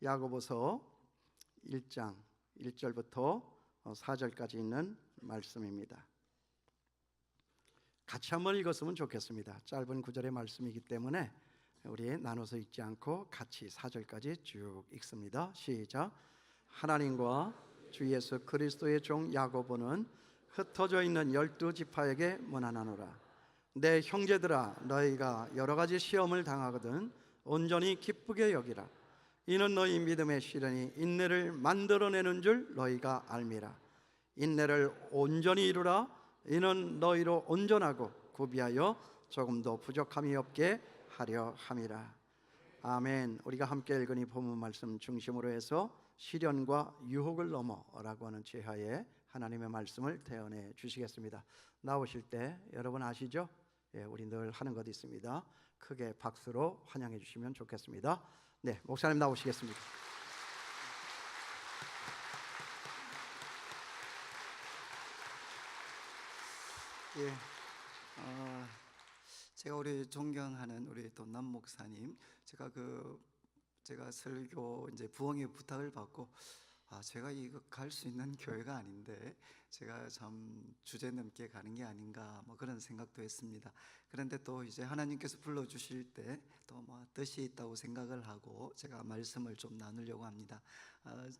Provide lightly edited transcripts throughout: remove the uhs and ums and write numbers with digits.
야고보서 1장 1절부터 4절까지 있는 말씀입니다. 같이 한번 읽었으면 좋겠습니다. 짧은 구절의 말씀이기 때문에 우리 나눠서 읽지 않고 같이 4절까지 쭉 읽습니다. 시작. 하나님과 주 예수 그리스도의 종 야고보는 흩어져 있는 12지파에게 문안하노라. 내 형제들아, 너희가 여러 가지 시험을 당하거든 온전히 기쁘게 여기라. 이는 너희 믿음의 시련이 인내를 만들어내는 줄 너희가 알미라. 인내를 온전히 이루라. 이는 너희로 온전하고 구비하여 조금도 부족함이 없게 하려 함이라. 아멘. 우리가 함께 읽은 이 본문 말씀 중심으로 해서 시련과 유혹을 넘어라고 하는 제하에 하나님의 말씀을 대언해 주시겠습니다. 나오실 때 여러분 아시죠? 우리 늘 하는 것 있습니다. 크게 박수로 환영해 주시면 좋겠습니다. 네, 목사님 나오시겠습니다. 제가 우리 존경하는 우리 돈남 목사님, 제가 설교 이제 부흥의 부탁을 받고 제가 이거 갈 수 있는 교회가 아닌데 제가 참 주제 넘게 가는 게 아닌가 그런 생각도 했습니다. 그런데 또 이제 하나님께서 불러주실 때 또 뜻이 있다고 생각을 하고 제가 말씀을 좀 나누려고 합니다.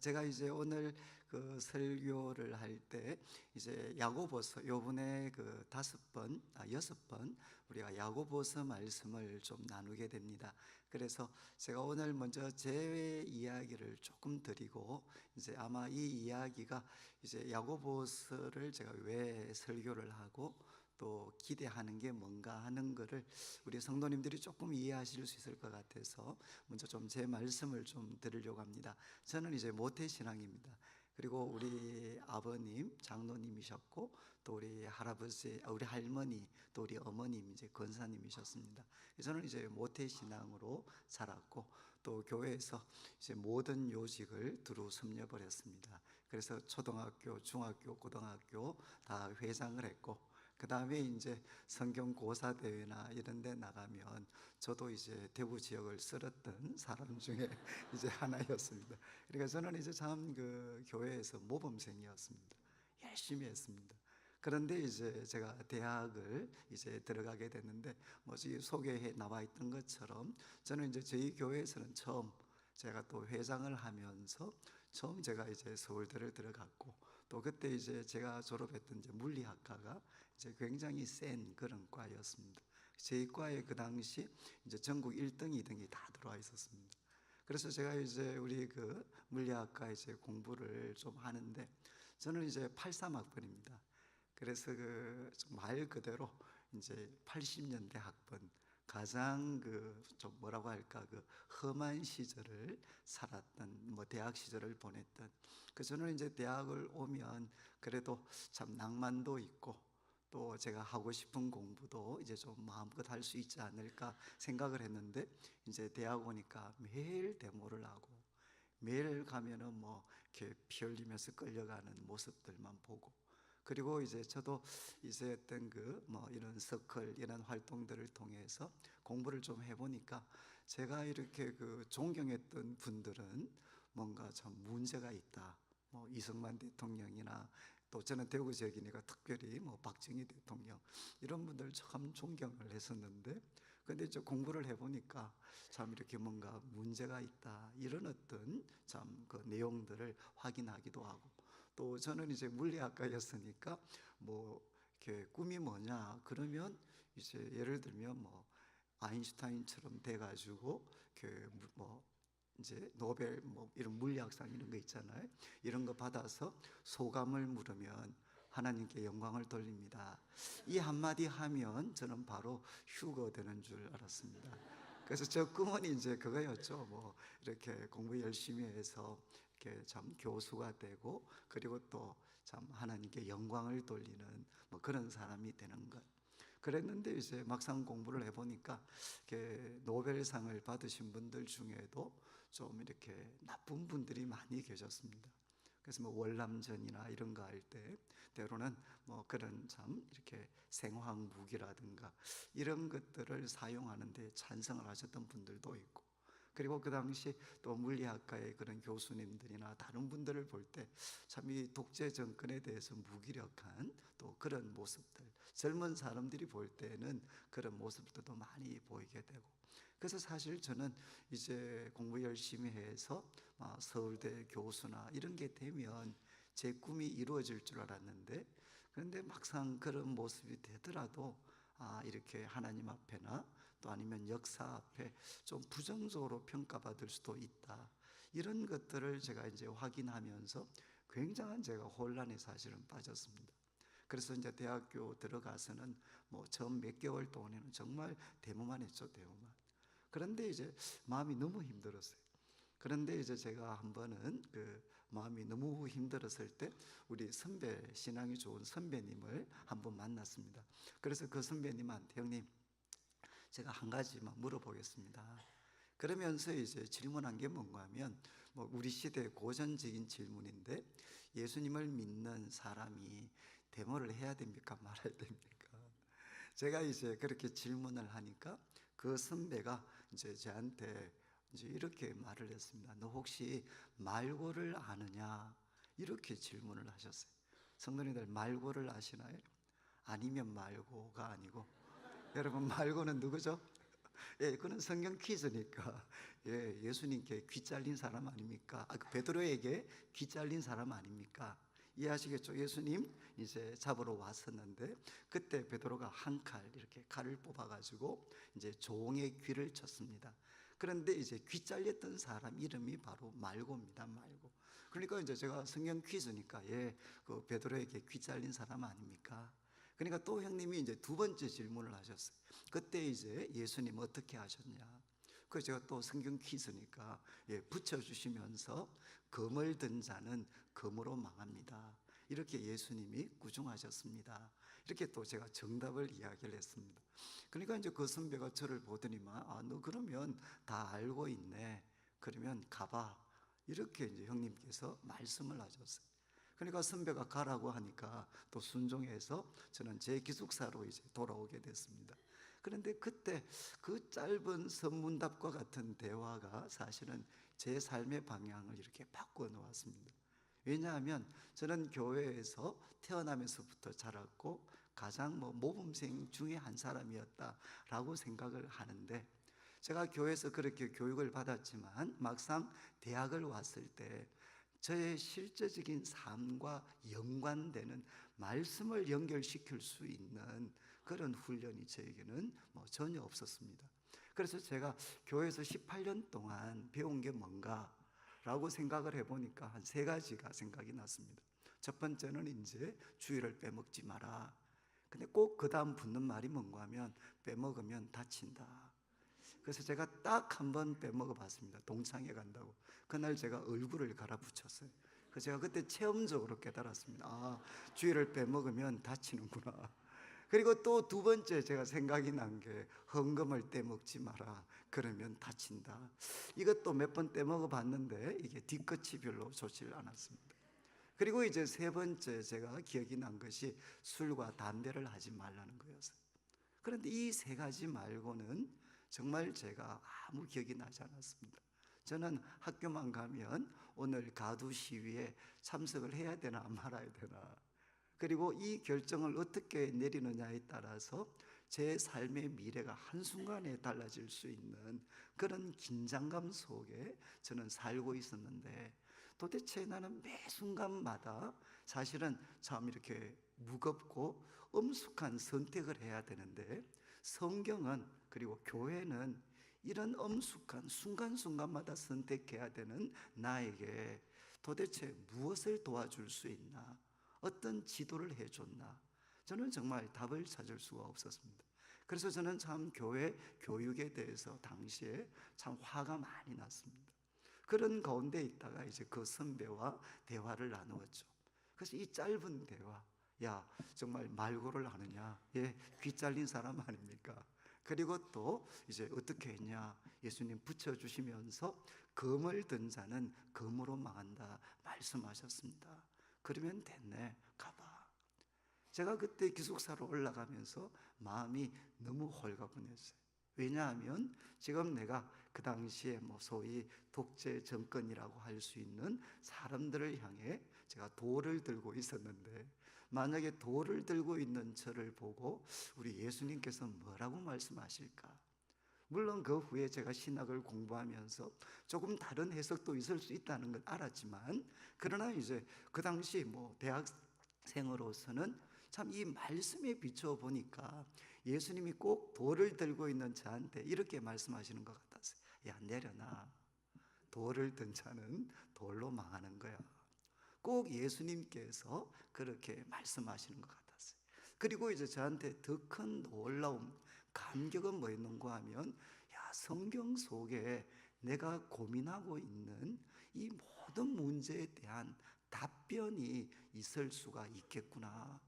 제가 이제 오늘 그 설교를 할 때 이제 야고보서 요번에 그 5번, 6번 우리가 야고보서 말씀을 좀 나누게 됩니다. 그래서 제가 오늘 먼저 제 이야기를 조금 드리고 이제 아마 이 이야기가 이제 야고보서를 제가 왜 설교를 하고 또 기대하는 게 뭔가 하는 거를 우리 성도님들이 조금 이해하실 수 있을 것 같아서 먼저 좀 제 말씀을 좀 드리려고 합니다. 저는 이제 모태신앙입니다. 그리고 우리 아버님 장로님이셨고 또 우리 할아버지, 우리 할머니, 또 우리 어머님 이제 권사님이셨습니다. 저는 이제 모태신앙으로 자랐고 또 교회에서 이제 모든 요직을 두루 섬려버렸습니다. 그래서 초등학교, 중학교, 고등학교 다 회장을 했고 그 다음에 이제 성경 고사 대회나 이런 데 나가면 저도 이제 대구 지역을 쓸었던 사람 중에 이제 하나였습니다. 그러니까 저는 이제 참 그 교회에서 모범생이었습니다. 열심히 했습니다. 그런데 이제 제가 대학을 이제 들어가게 됐는데 지금 소개에 나와 있던 것처럼 저는 이제 저희 교회에서는 처음 제가 또 회장을 하면서 처음 제가 이제 서울대를 들어갔고 또 그때 이제 제가 졸업했던 이제 물리학과가 이제 굉장히 센 그런 과였습니다. 제 과에 그 당시 이제 전국 1등, 2등이 다 들어와 있었습니다. 그래서 제가 이제 우리 그 물리학과 이제 공부를 좀 하는데 저는 이제 83학번입니다. 그래서 그 말 그대로 이제 80년대 학번 가장 그 좀 뭐라고 할까 그 험한 시절을 살았던 대학 시절을 보냈던 저는 이제 대학을 오면 그래도 참 낭만도 있고 또 제가 하고 싶은 공부도 이제 좀 마음껏 할 수 있지 않을까 생각을 했는데 이제 대학 오니까 매일 데모를 하고 매일 가면은 이렇게 피 흘리면서 끌려가는 모습들만 보고 그리고 이제 저도 이제 어떤 이런 서클 이런 활동들을 통해서 공부를 좀 해보니까 제가 이렇게 그 존경했던 분들은 뭔가 참 문제가 있다. 이승만 대통령이나 또 저는 대구 지역이니까 특별히 박정희 대통령 이런 분들 참 존경을 했었는데 근데 이제 공부를 해보니까 참 이렇게 뭔가 문제가 있다 이런 어떤 참 그 내용들을 확인하기도 하고 또 저는 이제 물리학과였으니까 이렇게 꿈이 뭐냐 그러면 이제 예를 들면 아인슈타인처럼 돼가지고 이제 노벨 이런 물리학상 이런 거 있잖아요. 이런 거 받아서 소감을 물으면 하나님께 영광을 돌립니다. 이 한마디 하면 저는 바로 휴거 되는 줄 알았습니다. 그래서 저 꿈은 이제 그거였죠. 이렇게 공부 열심히 해서 이렇게 참 교수가 되고 그리고 또 참 하나님께 영광을 돌리는 그런 사람이 되는 것. 그랬는데 이제 막상 공부를 해보니까 이렇게 노벨상을 받으신 분들 중에도 좀 이렇게 나쁜 분들이 많이 계셨습니다. 그래서 월남전이나 이런 거 할 때 때로는 그런 참 이렇게 생화학 무기라든가 이런 것들을 사용하는데 찬성을 하셨던 분들도 있고 그리고 그 당시 또 물리학과의 그런 교수님들이나 다른 분들을 볼 때 참 이 독재 정권에 대해서 무기력한 또 그런 모습들, 젊은 사람들이 볼 때는 그런 모습들도 많이 보이게 되고, 그래서 사실 저는 이제 공부 열심히 해서 서울대 교수나 이런 게 되면 제 꿈이 이루어질 줄 알았는데, 그런데 막상 그런 모습이 되더라도 이렇게 하나님 앞에나 또 아니면 역사 앞에 좀 부정적으로 평가받을 수도 있다, 이런 것들을 제가 이제 확인하면서 굉장한 제가 혼란에 사실은 빠졌습니다. 그래서 이제 대학교 들어가서는 뭐 처음 몇 개월 동안에는 정말 데모만 했죠, 데모만. 그런데 이제 마음이 너무 힘들었어요. 그런데 이제 제가 한 번은 그 마음이 너무 힘들었을 때 우리 선배, 신앙이 좋은 선배님을 한번 만났습니다. 그래서 그 선배님한테, 형님, 제가 한 가지만 물어보겠습니다. 그러면서 이제 질문한 게 뭔가 하면, 뭐 우리 시대의 고전적인 질문인데, 예수님을 믿는 사람이 데모를 해야 됩니까, 말아야 됩니까? 제가 이제 그렇게 질문을 하니까 그 선배가 이제 저한테 이제 이렇게 말을 했습니다. 너 혹시 말고를 아느냐? 이렇게 질문을 하셨어요. 성도님들, 말고를 아시나요? 아니면 말고가 아니고, 여러분, 말고는 누구죠? 예, 그는 성경 퀴즈니까. 예, 예수님께 귀 잘린 사람 아닙니까? 그 베드로에게 귀 잘린 사람 아닙니까? 이해하시겠죠? 예수님 이제 잡으러 왔었는데, 그때 베드로가 한 칼, 이렇게 칼을 뽑아가지고 이제 종의 귀를 쳤습니다. 그런데 이제 귀 잘렸던 사람 이름이 바로 말고입니다, 말고. 그러니까 이제 제가 성경 퀴즈니까, 예, 그 베드로에게 귀 잘린 사람 아닙니까? 그러니까 또 형님이 이제 두 번째 질문을 하셨어요. 그때 이제 예수님 어떻게 하셨냐? 그 제가 또 성경 퀴즈니까, 예, 붙여주시면서 검을 든 자는 검으로 망합니다, 이렇게 예수님이 구중하셨습니다. 이렇게 또 제가 정답을 이야기를 했습니다. 그러니까 이제 그 선배가 저를 보더니만, 너 그러면 다 알고 있네. 그러면 가봐. 이렇게 이제 형님께서 말씀을 하셨어요. 그러니까 선배가 가라고 하니까 또 순종해서 저는 제 기숙사로 이제 돌아오게 됐습니다. 그런데 그때 그 짧은 선문답과 같은 대화가 사실은 제 삶의 방향을 이렇게 바꿔 놓았습니다. 왜냐하면 저는 교회에서 태어나면서부터 자랐고 가장 모범생 중에 한 사람이었다라고 생각을 하는데, 제가 교회에서 그렇게 교육을 받았지만 막상 대학을 왔을 때 저의 실제적인 삶과 연관되는 말씀을 연결시킬 수 있는 그런 훈련이 저에게는 전혀 없었습니다. 그래서 제가 교회에서 18년 동안 배운 게 뭔가 라고 생각을 해보니까 한 세 가지가 생각이 났습니다. 첫 번째는 이제 주의를 빼먹지 마라. 근데 꼭 그 다음 붙는 말이 뭔가 하면, 빼먹으면 다친다. 그래서 제가 딱 한 번 빼먹어 봤습니다. 동창회 간다고. 그날 제가 얼굴을 갈아붙였어요. 그래서 제가 그때 체험적으로 깨달았습니다. 주의를 빼먹으면 다치는구나. 그리고 또 두 번째 제가 생각이 난 게, 헌금을 떼먹지 마라. 그러면 다친다. 이것도 몇 번 떼먹어 봤는데 이게 뒤끝이 별로 좋지 않았습니다. 그리고 이제 세 번째 제가 기억이 난 것이 술과 담배를 하지 말라는 거였어요. 그런데 이 세 가지 말고는 정말 제가 아무 기억이 나지 않았습니다. 저는 학교만 가면 오늘 가두 시위에 참석을 해야 되나 말아야 되나, 그리고 이 결정을 어떻게 내리느냐에 따라서 제 삶의 미래가 한순간에 달라질 수 있는 그런 긴장감 속에 저는 살고 있었는데, 도대체 나는 매 순간마다 사실은 참 이렇게 무겁고 엄숙한 선택을 해야 되는데, 성경은, 그리고 교회는 이런 엄숙한 순간순간마다 선택해야 되는 나에게 도대체 무엇을 도와줄 수 있나, 어떤 지도를 해줬나, 저는 정말 답을 찾을 수가 없었습니다. 그래서 저는 참 교회 교육에 대해서 당시에 참 화가 많이 났습니다. 그런 가운데 있다가 이제 그 선배와 대화를 나누었죠. 그래서 이 짧은 대화, 야, 정말 말고를 하느냐? 예, 귀 잘린 사람 아닙니까? 그리고 또 이제 어떻게 했냐? 예수님 붙여주시면서 검을 든 자는 검으로 망한다 말씀하셨습니다. 그러면 됐네, 가봐. 제가 그때 기숙사로 올라가면서 마음이 너무 홀가분했어요. 왜냐하면 지금 내가 그 당시에 뭐 소위 독재 정권이라고 할 수 있는 사람들을 향해 제가 돌을 들고 있었는데, 만약에 돌을 들고 있는 저를 보고 우리 예수님께서 뭐라고 말씀하실까? 물론 그 후에 제가 신학을 공부하면서 조금 다른 해석도 있을 수 있다는 걸 알았지만, 그러나 이제 그 당시 뭐 대학생으로서는 참 이 말씀에 비춰 보니까 예수님이 꼭 돌을 들고 있는 저한테 이렇게 말씀하시는 것 같았어요. 야, 내려놔. 돌을 든 자는 돌로 망하는 거야. 꼭 예수님께서 그렇게 말씀하시는 것 같았어요. 그리고 이제 저한테 더 큰 놀라움, 감격은 뭐였는가 하면, 야, 성경 속에 내가 고민하고 있는 이 모든 문제에 대한 답변이 있을 수가 있겠구나.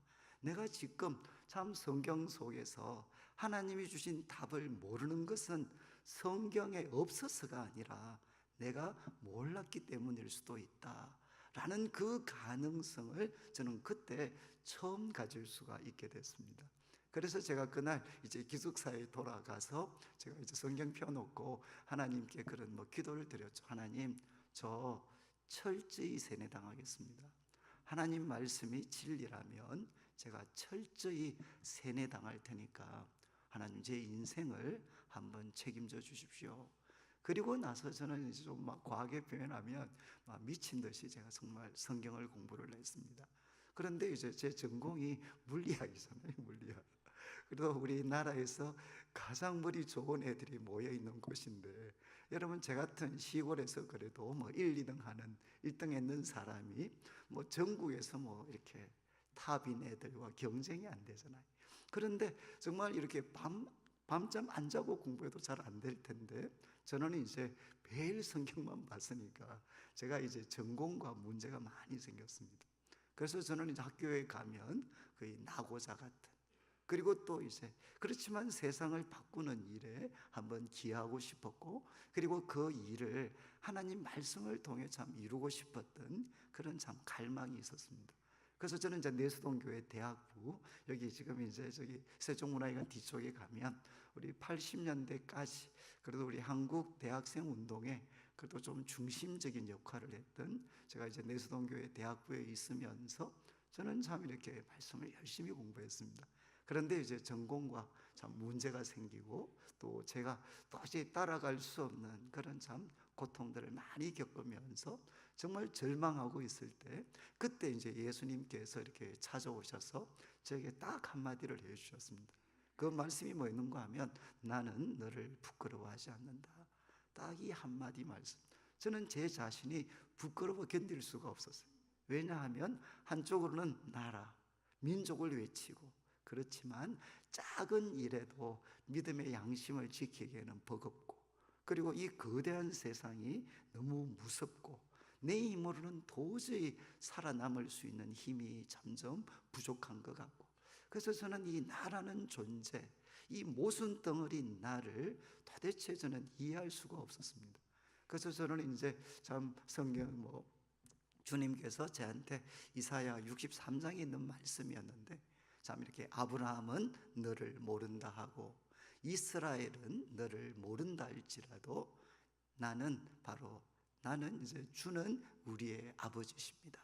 내가 지금 참 성경 속에서 하나님이 주신 답을 모르는 것은 성경에 없어서가 아니라 내가 몰랐기 때문일 수도 있다 라는 그 가능성을 저는 그때 처음 가질 수가 있게 됐습니다. 그래서 제가 그날 이제 기숙사에 돌아가서 제가 이제 성경 펴놓고 하나님께 그런 뭐 기도를 드렸죠. 하나님, 저 철저히 세뇌당하겠습니다. 하나님 말씀이 진리라면 제가 철저히 세뇌당할 테니까 하나님 제 인생을 한번 책임져 주십시오. 그리고 나서 저는 이제 좀 막 과하게 표현하면 막 미친 듯이 제가 정말 성경을 공부를 했습니다. 그런데 이제 제 전공이 물리학이잖아요, 물리학. 그래도 우리나라에서 가장 머리 좋은 애들이 모여 있는 곳인데, 여러분 제 같은 시골에서 그래도 뭐 1, 2등 하는 1등 했는 사람이 뭐 전국에서 뭐 이렇게 탑인 애들과 경쟁이 안 되잖아요. 그런데 정말 이렇게 밤잠 안 자고 공부해도 잘 안 될 텐데, 저는 이제 매일 성경만 봤으니까 제가 이제 전공과 문제가 많이 생겼습니다. 그래서 저는 이제 학교에 가면 거의 낙오자 같은, 그리고 또 이제 그렇지만 세상을 바꾸는 일에 한번 기여하고 싶었고, 그리고 그 일을 하나님 말씀을 통해 참 이루고 싶었던 그런 참 갈망이 있었습니다. 그래서 저는 이제 내수동교회 대학부, 여기 지금 이제 저기 세종문화회관 뒤쪽에 가면 우리 80년대까지 그래도 우리 한국 대학생 운동에 그래도 좀 중심적인 역할을 했던, 제가 이제 내수동교회 대학부에 있으면서 저는 참 이렇게 말씀을 열심히 공부했습니다. 그런데 이제 전공과 참 문제가 생기고, 또 제가 도저히 따라갈 수 없는 그런 참 고통들을 많이 겪으면서 정말 절망하고 있을 때, 그때 이제 예수님께서 이렇게 찾아오셔서 저에게 딱 한마디를 해주셨습니다. 그 말씀이 뭐였는가 하면, 나는 너를 부끄러워하지 않는다. 딱 이 한마디 말씀, 저는 제 자신이 부끄러워 견딜 수가 없었어요. 왜냐하면 한쪽으로는 나라, 민족을 외치고, 그렇지만 작은 일에도 믿음의 양심을 지키기에는 버겁고, 그리고 이 거대한 세상이 너무 무섭고, 내 힘으로는 도저히 살아남을 수 있는 힘이 점점 부족한 것 같고, 그래서 저는 이 나라는 존재, 이 모순덩어리인 나를 도대체 저는 이해할 수가 없었습니다. 그래서 저는 이제 참 성경 뭐 주님께서 저한테 이사야 63장에 있는 말씀이었는데, 참 이렇게 아브라함은 너를 모른다 하고 이스라엘은 너를 모른다 할지라도 나는 이제 주는 우리의 아버지십니다.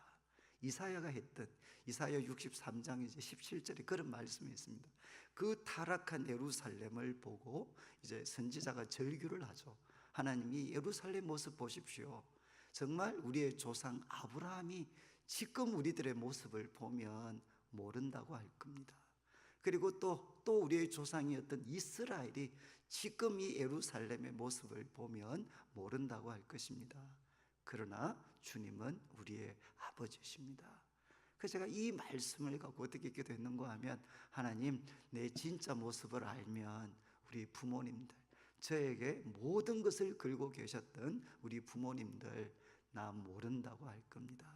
이사야가 했던 이사야 63장 이제 17절에 그런 말씀이 있습니다. 그 타락한 예루살렘을 보고 이제 선지자가 절규를 하죠. 하나님이 예루살렘 모습 보십시오. 정말 우리의 조상 아브라함이 지금 우리들의 모습을 보면 모른다고 할 겁니다. 그리고 또 우리의 조상이었던 이스라엘이 지금 이 예루살렘의 모습을 보면 모른다고 할 것입니다. 그러나 주님은 우리의 아버지십니다. 그래서 제가 이 말씀을 갖고 어떻게 기도했는가 하면, 하나님, 내 진짜 모습을 알면 우리 부모님들, 저에게 모든 것을 걸고 계셨던 우리 부모님들 나 모른다고 할 겁니다.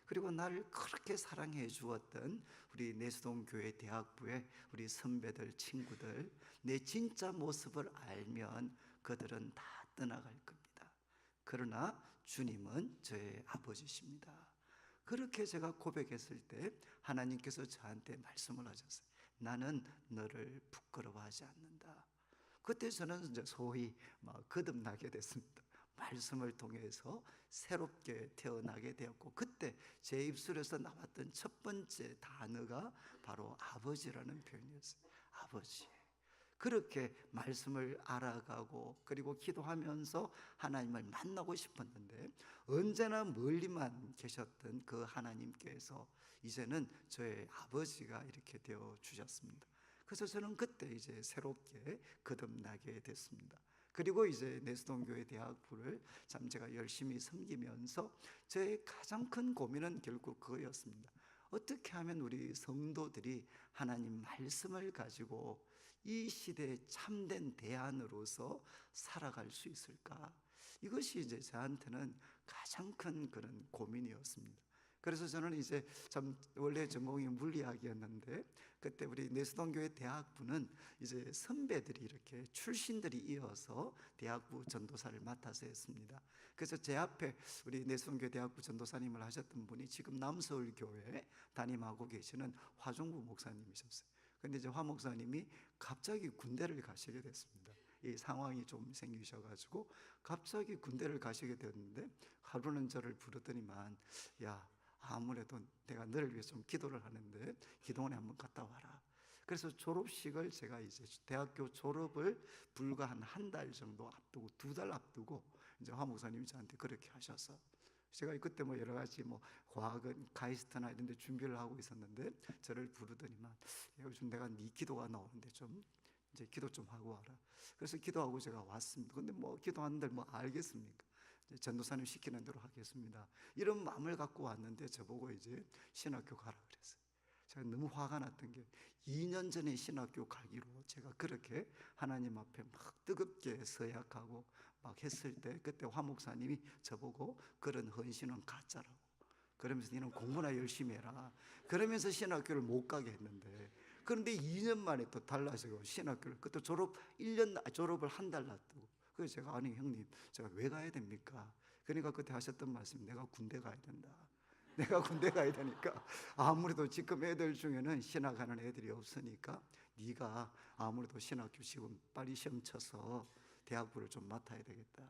그리고 나를 그렇게 사랑해 주었던 우리 내수동교회 대학부의 우리 선배들, 친구들, 내 진짜 모습을 알면 그들은 다 떠나갈 겁니다. 그러나 주님은 저의 아버지십니다. 그렇게 제가 고백했을 때 하나님께서 저한테 말씀을 하셨어요. 나는 너를 부끄러워하지 않는다. 그때 저는 이제 소위 막 거듭나게 됐습니다. 말씀을 통해서 새롭게 태어나게 되었고, 그때 제 입술에서 나왔던 첫 번째 단어가 바로 아버지라는 표현이었어요. 아버지. 그렇게 말씀을 알아가고 그리고 기도하면서 하나님을 만나고 싶었는데, 언제나 멀리만 계셨던 그 하나님께서 이제는 저의 아버지가 이렇게 되어 주셨습니다. 그래서 저는 그때 이제 새롭게 거듭나게 됐습니다. 그리고 이제 내수동교회 대학부를 참 제가 열심히 섬기면서 제 가장 큰 고민은 결국 그거였습니다. 어떻게 하면 우리 성도들이 하나님 말씀을 가지고 이 시대의 참된 대안으로서 살아갈 수 있을까? 이것이 이제 저한테는 가장 큰 그런 고민이었습니다. 그래서 저는 이제 참 원래 전공이 물리학이었는데, 그때 우리 내수동교회 대학부는 이제 선배들이 이렇게 출신들이 이어서 대학부 전도사를 맡아서 했습니다. 그래서 제 앞에 우리 내수동교회 대학부 전도사님을 하셨던 분이 지금 남서울교회 담임하고 계시는 화종구 목사님이셨어요. 근데 이제 화 목사님이 갑자기 군대를 가시게 됐습니다. 이 상황이 좀 생기셔가지고 갑자기 군대를 가시게 됐는데, 하루는 저를 부르더니만, 야, 아무래도 내가 너를 위해서 좀 기도를 하는데 기도원에 한번 갔다 와라. 그래서 졸업식을 제가 이제 대학교 졸업을 불과 한 달 정도 앞두고, 2달 앞두고 이제 화 목사님이 저한테 그렇게 하셔서, 제가 그때 뭐 여러 가지 뭐 과학은 카이스트나 이런 데 준비를 하고 있었는데 저를 부르더니만, 요즘 내가 네 기도가 나오는데 좀 이제 기도 좀 하고 와라. 그래서 기도하고 제가 왔습니다. 근데 뭐 기도하는데 뭐 알겠습니까? 전도사님 시키는 대로 하겠습니다. 이런 마음을 갖고 왔는데 저보고 이제 신학교 가라 그랬어요. 제가 너무 화가 났던 게, 2년 전에 신학교 가기로 제가 그렇게 하나님 앞에 막 뜨겁게 서약하고 막 했을 때, 그때 화 목사님이 저보고 그런 헌신은 가짜라고, 그러면서 너는 공부나 열심히 해라, 그러면서 신학교를 못 가게 했는데, 그런데 2년 만에 또 달라지고 신학교를 그때 졸업을 한 달 놔두고, 그래서 제가, 아니 형님 제가 왜 가야 됩니까? 그러니까 그때 하셨던 말씀이, 내가 군대 가야 된다. 내가 군대 가야 되니까 아무래도 지금 애들 중에는 신학 하는 애들이 없으니까 네가 아무래도 신학교 지금 빨리 시험 쳐서 대학부를 좀 맡아야 되겠다.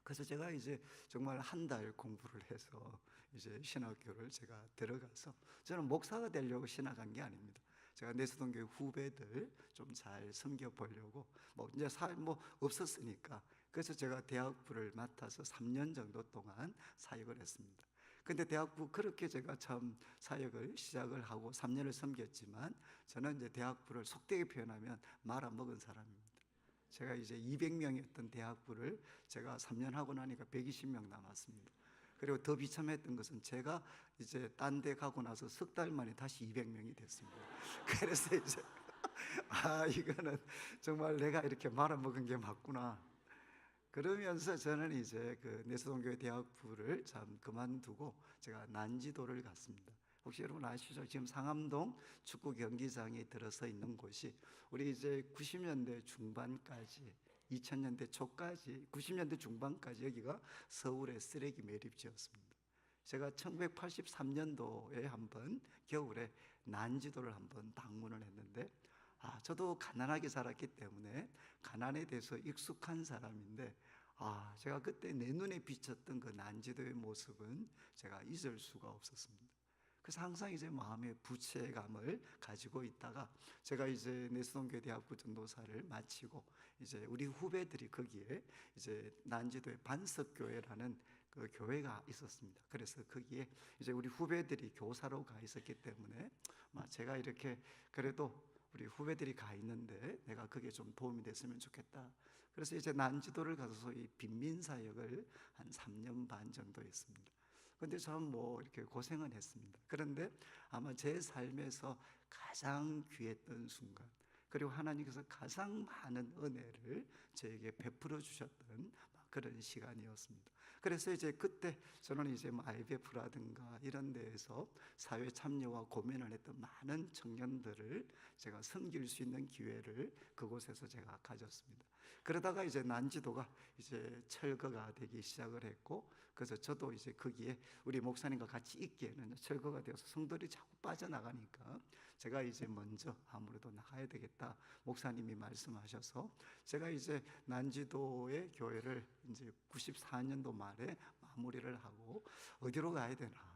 그래서 제가 이제 정말 한 달 공부를 해서 이제 신학교를 제가 들어가서, 저는 목사가 되려고 신학한 게 아닙니다. 제가 내수동교회 후배들 좀 잘 섬겨 보려고, 뭐 이제 뭐 없었으니까, 그래서 제가 대학부를 맡아서 3년 정도 동안 사역을 했습니다. 근데 대학부 그렇게 제가 참 사역을 시작을 하고 3년을 섬겼지만, 저는 이제 대학부를 속되게 표현하면 말아먹은 사람입니다. 제가 이제 200명이었던 대학부를 제가 3년 하고 나니까 120명 남았습니다. 그리고 더 비참했던 것은, 제가 이제 딴 데 가고 나서 석 달 만에 다시 200명이 됐습니다. 그래서 이제 이거는 정말 내가 이렇게 말아먹은 게 맞구나. 그러면서 저는 이제 그 내수동교회 대학부를 참 그만두고 제가 난지도를 갔습니다. 혹시 여러분 아시죠? 지금 상암동 축구 경기장에 들어서 있는 곳이, 우리 이제 90년대 중반까지 2000년대 초까지 90년대 중반까지 여기가 서울의 쓰레기 매립지였습니다. 제가 1983년도에 한번 겨울에 난지도를 한번 방문을 했는데, 저도 가난하게 살았기 때문에 가난에 대해서 익숙한 사람인데, 제가 그때 내 눈에 비쳤던 그 난지도의 모습은 제가 잊을 수가 없었습니다. 그래서 항상 이제 마음의 부채감을 가지고 있다가, 제가 이제 내수동교회 대학부 전도사를 마치고 이제 우리 후배들이 거기에 이제 난지도의 반석교회라는 그 교회가 있었습니다. 그래서 거기에 이제 우리 후배들이 교사로 가 있었기 때문에, 제가 이렇게 그래도 우리 후배들이 가 있는데 내가 그게 좀 도움이 됐으면 좋겠다. 그래서 이제 난지도를 가서 소위 빈민사역을 한 3년 반 정도 했습니다. 근데 참 뭐 이렇게 고생은 했습니다. 그런데 아마 제 삶에서 가장 귀했던 순간, 그리고 하나님께서 가장 많은 은혜를 저에게 베풀어 주셨던 그런 시간이었습니다. 그래서 이제 그때 저는 이제 IBF라든가 이런 데에서 사회 참여와 고민을 했던 많은 청년들을 제가 섬길 수 있는 기회를 그곳에서 제가 가졌습니다. 그러다가 이제 난지도가 이제 철거가 되기 시작을 했고, 그래서 저도 이제 거기에 우리 목사님과 같이 있기에는 철거가 되어서 성도들이 자꾸 빠져나가니까 제가 이제 먼저 아무래도 나가야 되겠다 목사님이 말씀하셔서, 제가 이제 난지도의 교회를 이제 94년도 말에 마무리를 하고 어디로 가야 되나.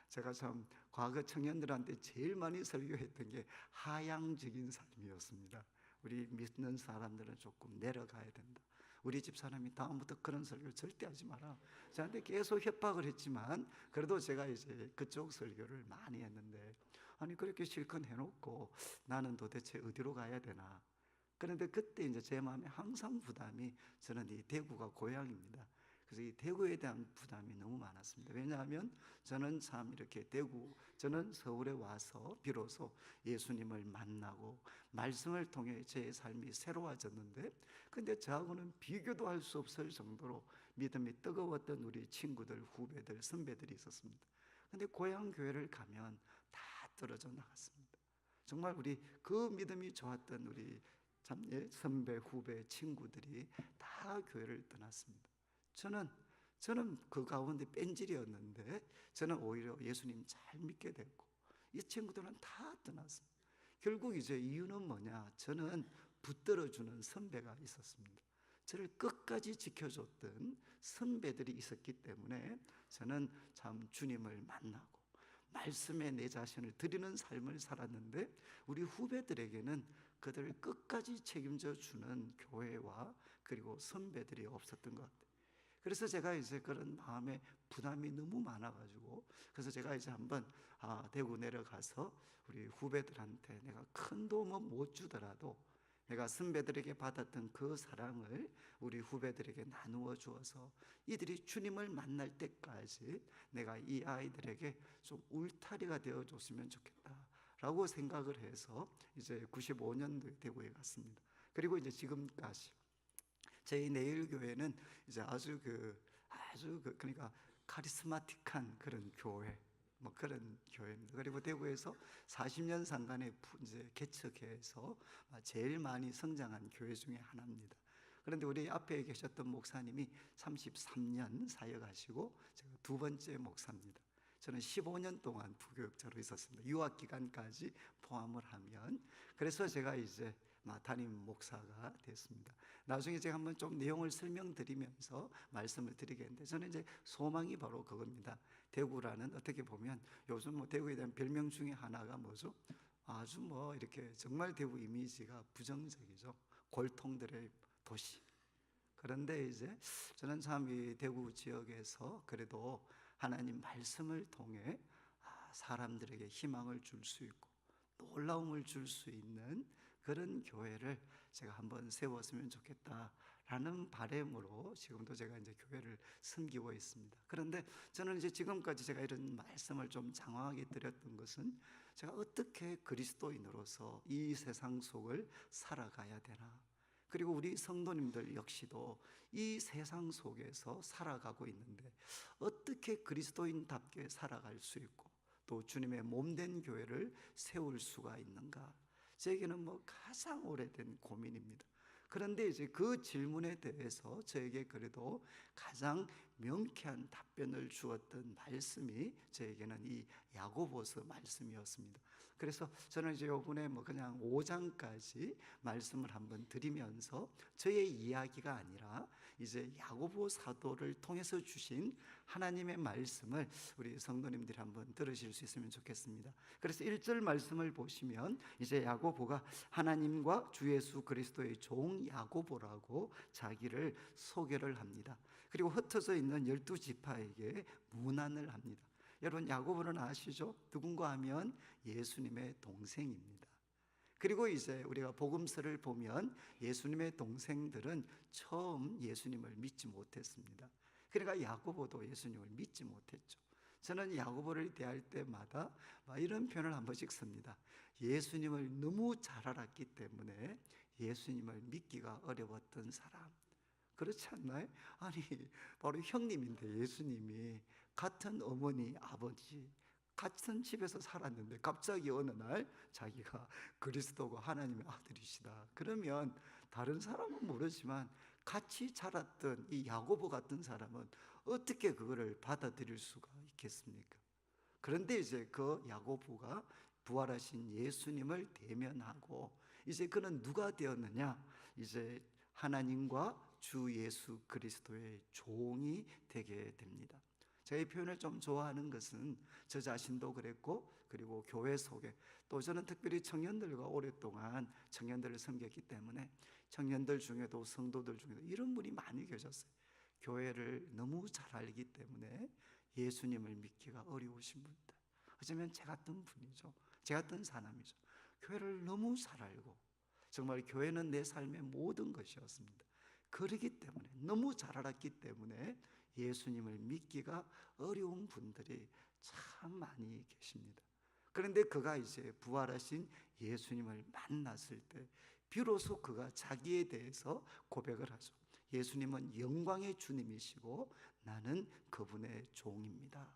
제가 참 과거 청년들한테 제일 많이 설교했던 게 하향적인 삶이었습니다. 우리 믿는 사람들은 조금 내려가야 된다. 우리 집 사람이 다음부터 그런 설교 절대 하지 마라. 저한테 계속 협박을 했지만 그래도 제가 이제 그쪽 설교를 많이 했는데, 아니 그렇게 실컷 해놓고 나는 도대체 어디로 가야 되나. 그런데 그때 이제 제 마음에 항상 부담이, 저는 이 대구가 고향입니다. 그래서 이 대구에 대한 부담이 너무 많았습니다. 왜냐하면 저는 참 이렇게 저는 서울에 와서 비로소 예수님을 만나고 말씀을 통해 제 삶이 새로워졌는데, 근데 저하고는 비교도 할 수 없을 정도로 믿음이 뜨거웠던 우리 친구들, 후배들, 선배들이 있었습니다. 근데 고향 교회를 가면 다 떨어져 나갔습니다. 정말 우리 그 믿음이 좋았던 우리 참 선배, 후배, 친구들이 다 교회를 떠났습니다. 저는 그 가운데 뺀질이었는데 저는 오히려 예수님 잘 믿게 됐고, 이 친구들은 다 떠났습니다. 결국 이제 이유는 뭐냐? 저는 붙들어주는 선배가 있었습니다. 저를 끝까지 지켜줬던 선배들이 있었기 때문에 저는 참 주님을 만나고 말씀에 내 자신을 드리는 삶을 살았는데, 우리 후배들에게는 그들을 끝까지 책임져 주는 교회와 그리고 선배들이 없었던 것 같아요. 그래서 제가 이제 그런 마음에 부담이 너무 많아가지고, 그래서 제가 이제 한번 대구 내려가서 우리 후배들한테 내가 큰 도움은 못 주더라도 내가 선배들에게 받았던 그 사랑을 우리 후배들에게 나누어 주어서 이들이 주님을 만날 때까지 내가 이 아이들에게 좀 울타리가 되어 줬으면 좋겠다라고 생각을 해서 이제 95년도에 대구에 갔습니다. 그리고 이제 지금까지 저희 내일교회는 이제 그러니까 카리스마틱한 그런 교회, 뭐 그런 교회입니다. 그리고 대구에서 40년 상간에 이제 개척해서 제일 많이 성장한 교회 중에 하나입니다. 그런데 우리 앞에 계셨던 목사님이 33년 사역하시고 제가 두 번째 목사입니다. 저는 15년 동안 부교육자로 있었습니다. 유학 기간까지 포함을 하면. 그래서 제가 이제 담임 목사가 됐습니다. 나중에 제가 한번 좀 내용을 설명드리면서 말씀을 드리겠는데, 저는 이제 소망이 바로 그겁니다. 대구라는, 어떻게 보면 요즘 뭐 대구에 대한 별명 중에 하나가 뭐죠? 아주 뭐 이렇게 정말 대구 이미지가 부정적이죠. 골통들의 도시. 그런데 이제 저는 참 이 대구 지역에서 그래도 하나님 말씀을 통해 사람들에게 희망을 줄 수 있고 놀라움을 줄 수 있는 그런 교회를 제가 한번 세웠으면 좋겠다라는 바람으로 지금도 제가 이제 교회를 섬기고 있습니다. 그런데 저는 이제 지금까지 제가 이런 말씀을 좀 장황하게 드렸던 것은, 제가 어떻게 그리스도인으로서 이 세상 속을 살아가야 되나, 그리고 우리 성도님들 역시도 이 세상 속에서 살아가고 있는데 어떻게 그리스도인답게 살아갈 수 있고 또 주님의 몸된 교회를 세울 수가 있는가, 제게는 뭐 가장 오래된 고민입니다. 그런데 이제 그 질문에 대해서 저에게 그래도 가장 명쾌한 답변을 주었던 말씀이 저에게는 이 야고보서 말씀이었습니다. 그래서 저는 이제 이번에 뭐 그냥 5장까지 말씀을 한번 드리면서 저의 이야기가 아니라 이제 야고보 사도를 통해서 주신 하나님의 말씀을 우리 성도님들이 한번 들으실 수 있으면 좋겠습니다. 그래서 1절 말씀을 보시면 이제 야고보가 하나님과 주 예수 그리스도의 종 야고보라고 자기를 소개를 합니다. 그리고 흩어져 있는 12지파에게 문안을 합니다. 여러분, 야고보는 아시죠? 누군가 하면 예수님의 동생입니다. 그리고 이제 우리가 복음서를 보면 예수님의 동생들은 처음 예수님을 믿지 못했습니다. 그러니까 야고보도 예수님을 믿지 못했죠. 저는 야고보를 대할 때마다 이런 표현을 한 번씩 씁니다. 예수님을 너무 잘 알았기 때문에 예수님을 믿기가 어려웠던 사람. 그렇지 않나요? 아니, 바로 형님인데 예수님이 같은 어머니, 아버지, 같은 집에서 살았는데 갑자기 어느 날 자기가 그리스도가 하나님의 아들이시다 그러면 다른 사람은 모르지만 같이 자랐던 이 야고보 같은 사람은 어떻게 그거를 받아들일 수가 있겠습니까? 그런데 이제 그 야고보가 부활하신 예수님을 대면하고 이제 그는 누가 되었느냐? 이제 하나님과 주 예수 그리스도의 종이 되게 됩니다. 제가 이 표현을 좀 좋아하는 것은 저 자신도 그랬고, 그리고 교회 속에 또 저는 특별히 청년들과 오랫동안 청년들을 섬겼기 때문에 청년들 중에도 성도들 중에도 이런 분이 많이 계셨어요. 교회를 너무 잘 알기 때문에 예수님을 믿기가 어려우신 분들, 어쩌면 제 같은 분이죠. 제 같은 사람이죠. 교회를 너무 잘 알고 정말 교회는 내 삶의 모든 것이었습니다. 그러기 때문에, 너무 잘 알았기 때문에 예수님을 믿기가 어려운 분들이 참 많이 계십니다. 그런데 그가 이제 부활하신 예수님을 만났을 때 비로소 그가 자기에 대해서 고백을 하죠. 예수님은 영광의 주님이시고 나는 그분의 종입니다.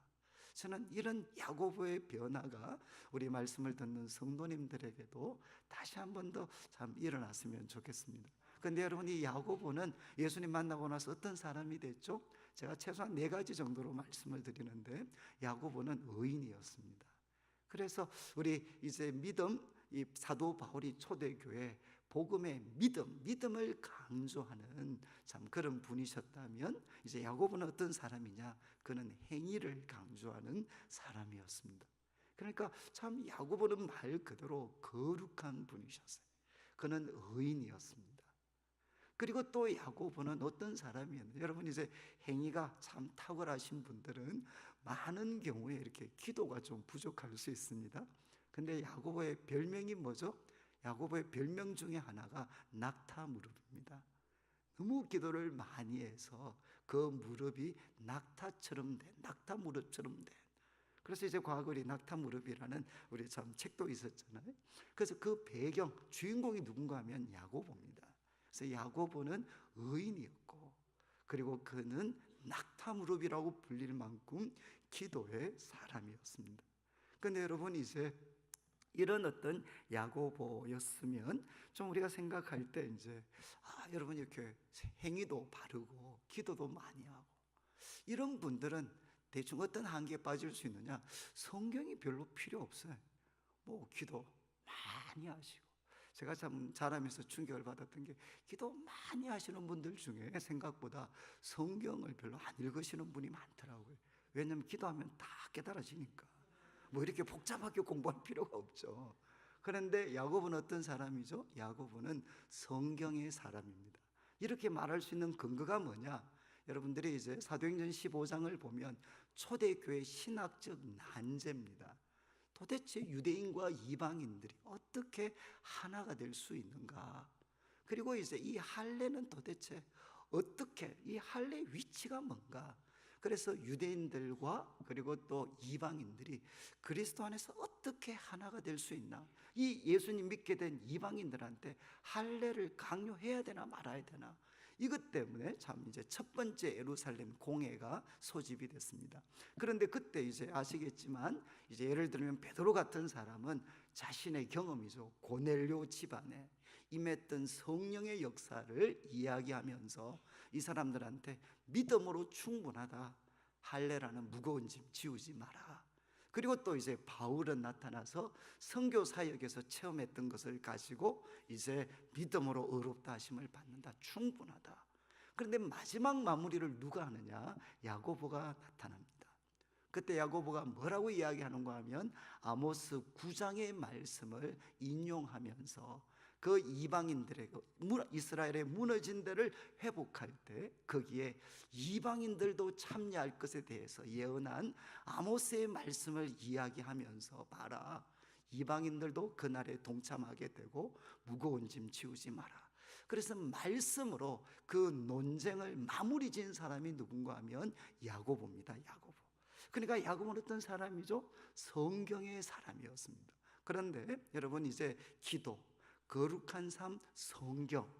저는 이런 야고보의 변화가 우리 말씀을 듣는 성도님들에게도 다시 한 번 더 참 일어났으면 좋겠습니다. 근데 여러분, 이 야고보는 예수님 만나고 나서 어떤 사람이 됐죠? 제가 최소한 4가지 정도로 말씀을 드리는데, 야고보는 의인이었습니다. 그래서 우리 이제 믿음, 이 사도 바울이 초대교회 복음의 믿음을 강조하는 참 그런 분이셨다면, 이제 야고보는 어떤 사람이냐? 그는 행위를 강조하는 사람이었습니다. 그러니까 참 야고보는 말 그대로 거룩한 분이셨어요. 그는 의인이었습니다. 그리고 또 야고보는 어떤 사람이었나요? 여러분, 이제 행위가 참 탁월하신 분들은 많은 경우에 이렇게 기도가 좀 부족할 수 있습니다. 근데 야고보의 별명이 뭐죠? 야고보의 별명 중에 하나가 낙타 무릎입니다. 너무 기도를 많이 해서 그 무릎이 낙타처럼 된, 낙타 무릎처럼 된. 그래서 이제 과거 우리 낙타 무릎이라는 우리 참 책도 있었잖아요. 그래서 그 배경 주인공이 누군가 하면 야고보입니다. 그래서 야고보는 의인이었고, 그리고 그는 낙타 무릎이라고 불릴 만큼 기도의 사람이었습니다. 그런데 여러분, 이제 이런 어떤 야고보였으면 좀 우리가 생각할 때 이제 여러분, 이렇게 행위도 바르고 기도도 많이 하고 이런 분들은 대충 어떤 한계에 빠질 수 있느냐? 성경이 별로 필요 없어요. 뭐 기도 많이 하시고, 제가 참 자라면서 충격을 받았던 게, 기도 많이 하시는 분들 중에 생각보다 성경을 별로 안 읽으시는 분이 많더라고요. 왜냐하면 기도하면 다 깨달아지니까 뭐 이렇게 복잡하게 공부할 필요가 없죠. 그런데 야고보는 어떤 사람이죠? 야고보는 성경의 사람입니다. 이렇게 말할 수 있는 근거가 뭐냐? 여러분들이 이제 사도행전 15장을 보면 초대교회 신학적 난제입니다. 도대체 유대인과 이방인들이 어떻게 하나가 될 수 있는가? 그리고 이제 이 할례는 도대체 어떻게, 이 할례의 위치가 뭔가? 그래서 유대인들과 그리고 또 이방인들이 그리스도 안에서 어떻게 하나가 될 수 있나? 이 예수님 믿게 된 이방인들한테 할례를 강요해야 되나 말아야 되나? 이것 때문에 참 이제 첫 번째 예루살렘 공회가 소집이 됐습니다. 그런데 그때 이제 아시겠지만, 이제 예를 들면 베드로 같은 사람은 자신의 경험이죠. 고넬료 집안에 임했던 성령의 역사를 이야기하면서 이 사람들한테 믿음으로 충분하다, 할례라는 무거운 짐 지우지 마라. 그리고 또 이제 바울은 나타나서 선교 사역에서 체험했던 것을 가지고 이제 믿음으로 의롭다 하심을 받는다, 충분하다. 그런데 마지막 마무리를 누가 하느냐? 야고보가 나타납니다. 그때 야고보가 뭐라고 이야기하는가 하면, 아모스 9장의 말씀을 인용하면서 그 이방인들의, 이스라엘의 무너진 데를 회복할 때 거기에 이방인들도 참여할 것에 대해서 예언한 아모스의 말씀을 이야기하면서, 봐라, 이방인들도 그날에 동참하게 되고 무거운 짐 지우지 마라. 그래서 말씀으로 그 논쟁을 마무리 지은 사람이 누군가 하면 야고보입니다. 야고보. 그러니까 야고보는 어떤 사람이죠? 성경의 사람이었습니다. 그런데 여러분, 이제 기도, 거룩한 삶, 성경,